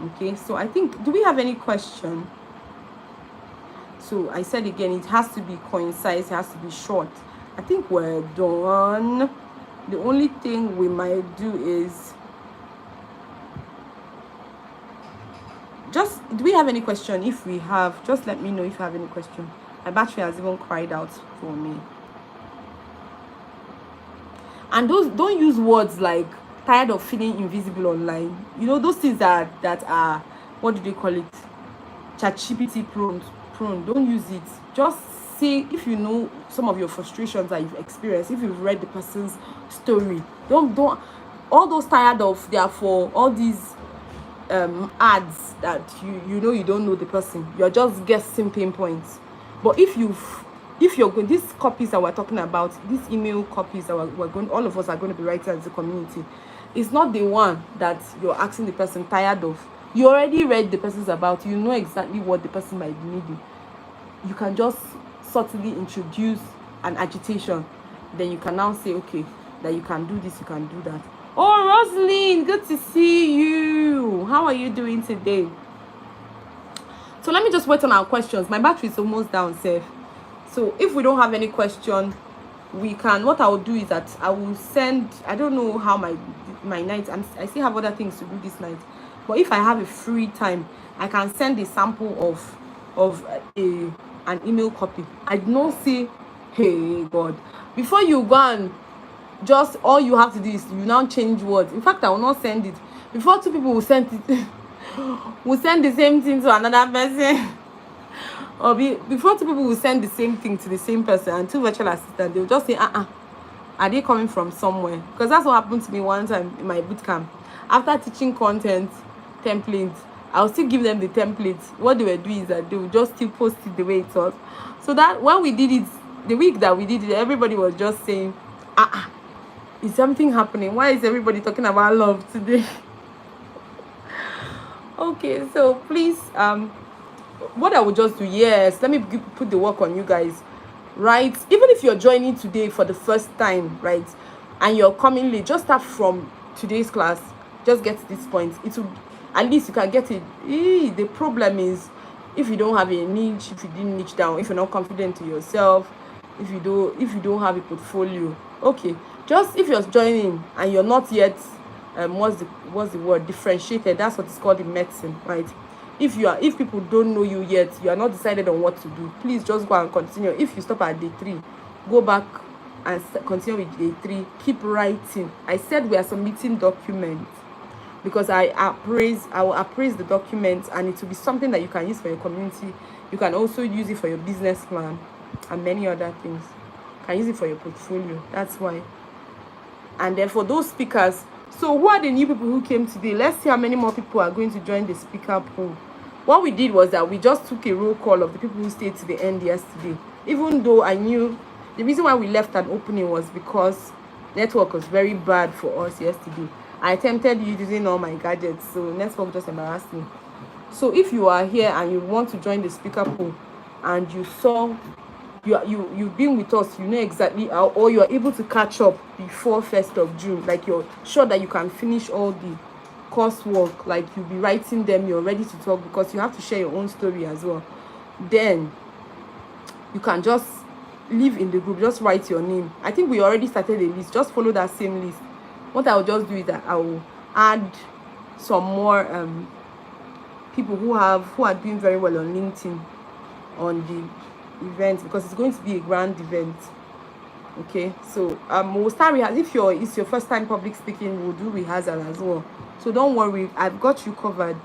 Okay, so I think, do we have any question? So I said again, it has to be concise, it has to be short. I think we're done. The only thing we might do is do we have any question? If we have, just let me know if you have any question. My battery has even cried out for me. And don't use words like tired of feeling invisible online. You know, those things that are, what do they call it? ChatGPT prone. Don't use it. Just say, if you know some of your frustrations that you've experienced, if you've read the person's story, don't all those tired of, therefore, all these ads that you know you don't know the person, you're just guessing pain points. But if you're going, these copies that we're talking about, these email copies that all of us are going to be writing as a community, it's not the one that you're asking the person tired of. You already read the person's about, you know exactly what the person might be needing. You can just subtly introduce an agitation. Then you can now say, okay, that you can do this, you can do that. Oh, Rosaline, good to see you. How are you doing today? So let me just wait on our questions. My battery is almost down, safe. So if we don't have any question, we can, what I will do is that I will send, I don't know how my night, I still have other things to do this night, but if I have a free time, I can send a sample of an email copy. I don't say, hey God, before you go and just, all you have to do is you now change words. In fact, I will not send it before two people will send it. Will send the same thing to another person. Or before two people will send the same thing to the same person, and two virtual assistants, they'll just say, are they coming from somewhere? Because that's what happened to me one time in my bootcamp. After teaching content templates, I'll still give them the templates. What they were doing is that they would just still post it the way it was. So that when we did it, the week that we did it, everybody was just saying, is something happening? Why is everybody talking about love today? Okay, so please, what I will just do, yes, let me put the work on you guys, right? Even if you're joining today for the first time, right, and you're coming late, just start from today's class. Just get to this point. It will, at least you can get it. The problem is if you don't have a niche, if you didn't niche down, if you're not confident to yourself, if you don't have a portfolio. Okay, just if you're joining and you're not yet what's the word, differentiated, that's what it's called in medicine, right? If people don't know you yet, you are not decided on what to do, please just go and continue. If you stop at day 3, go back and continue with day 3. Keep writing. I said we are submitting documents because I will appraise the documents, and it will be something that you can use for your community. You can also use it for your business plan and many other things. You can use it for your portfolio. That's why. And then for those speakers, so who are the new people who came today? Let's see how many more people are going to join the speaker pool. What we did was that we just took a roll call of the people who stayed to the end yesterday. Even though I knew the reason why we left an opening was because network was very bad for us yesterday. I attempted using all my gadgets, so network just embarrassed me. So if you are here and you want to join the speaker pool and you saw you've been with us, you know exactly how, or you're able to catch up before 1st of June, like you're sure that you can finish all the coursework, like you'll be writing them, you're ready to talk, because you have to share your own story as well, then you can just leave in the group, just write your name. I think we already started a list, just follow that same list. What I'll just do is that I will add some more people who are doing very well on LinkedIn on the event, because it's going to be a grand event. Okay, so we'll start rehearsal. If it's your first time public speaking, we'll do rehearsal as well, so don't worry, I've got you covered.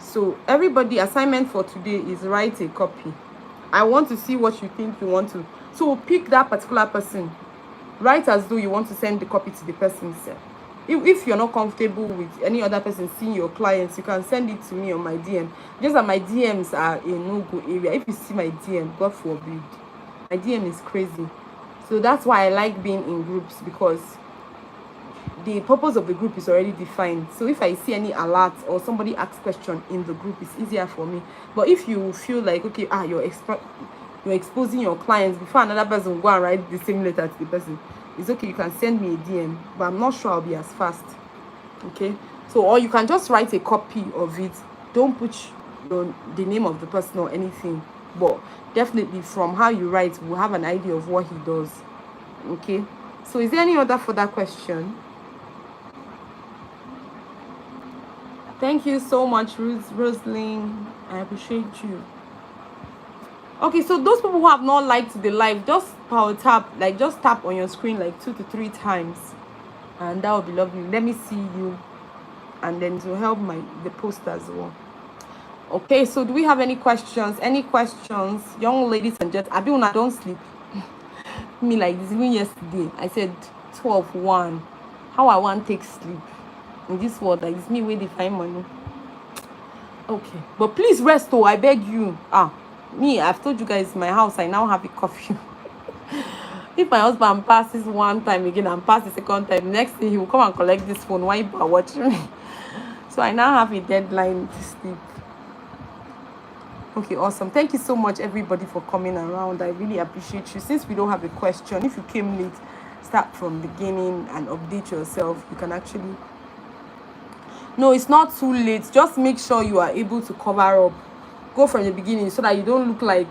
So everybody, assignment for today is write a copy. I want to see what you think you want to, so pick that particular person, write as though you want to send the copy to the person. If you're not comfortable with any other person seeing your clients, you can send it to me on my DM. Just that my DMs are a no-go area. If you see my DM, God forbid, my DM is crazy. So that's why I like being in groups, because the purpose of the group is already defined. So if I see any alert or somebody asks question in the group, it's easier for me. But if you feel like, okay, you're exposing your clients before another person will go and write the same letter to the person, it's okay, you can send me a DM, but I'm not sure I'll be as fast. Okay, so, or you can just write a copy of it. Don't put the name of the person or anything, but definitely from how you write, we'll have an idea of what he does. Okay, so is there any other further question? Thank you so much, Rosalind. I appreciate you. Okay, so those people who have not liked the live, just power tap, like just tap on your screen like 2 to 3 times, and that would be lovely. Let me see you, and then to help the post as well. Okay, so do we have any questions? Any questions, young ladies and gentlemen? Abiuna, don't sleep. Me like this, even yesterday I said 12:1. How I want to take sleep in this world? Like it's me where they find money. Okay, but please rest, I beg you. Me, I've told you guys, my house, I now have a curfew. If my husband passes one time again and passes the second time, next thing he will come and collect this phone while you are watching me. So I now have a deadline to sleep. Okay, awesome. Thank you so much, everybody, for coming around. I really appreciate you. Since we don't have a question, if you came late, start from the beginning and update yourself. You can actually... No, it's not too late. Just make sure you are able to cover up go from the beginning so that you don't look like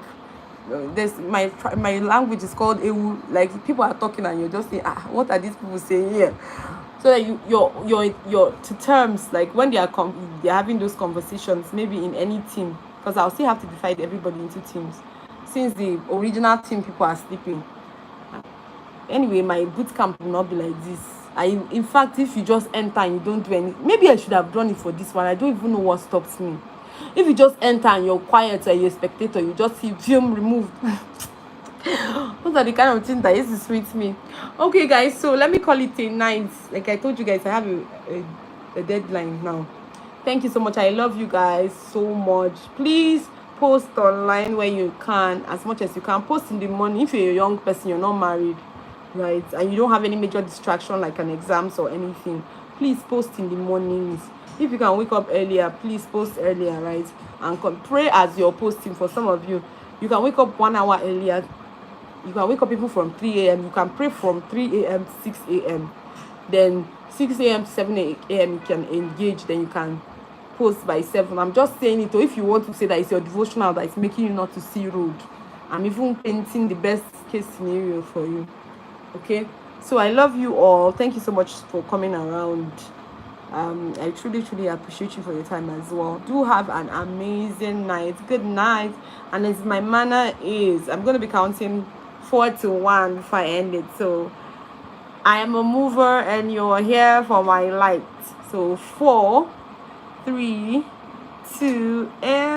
there's my language is called ewu, like people are talking and you're just saying, what are these people saying here? So that you're to terms, like when they're having those conversations, maybe in any team, because I'll still have to divide everybody into teams since the original team people are sleeping. Anyway, my boot camp will not be like this. In fact, if you just enter and you don't do any, maybe I should have done it for this one. I don't even know what stops me. If you just enter and you're quiet and you're a spectator, you just see film removed. Those are the kind of things that used to sweet me. Okay, guys, so let me call it a night. Like I told you guys, I have a deadline now. Thank you so much. I love you guys so much. Please post online when you can, as much as you can. Post in the morning. If you're a young person, you're not married, right, and you don't have any major distraction like an exams or anything, please post in the mornings. If you can wake up earlier, please post earlier, right, and pray as you're posting. For some of you, you can wake up 1 hour earlier. You can wake up people from 3 a.m. You can pray from 3 a.m. to 6 a.m. Then 6 a.m. to 7 a.m. you can engage. Then you can post by 7. I'm just saying it. Or if you want to say that it's your devotional that is making you not to see road, I'm even painting the best case scenario for you. Okay, so I love you all. Thank you so much for coming around. I truly appreciate you for your time as well. Do have an amazing night. Good night. And as my manner is, I'm going to be counting 4 to 1 before I end it. So I am a mover and you're here for my light. So 4, 3, 2, and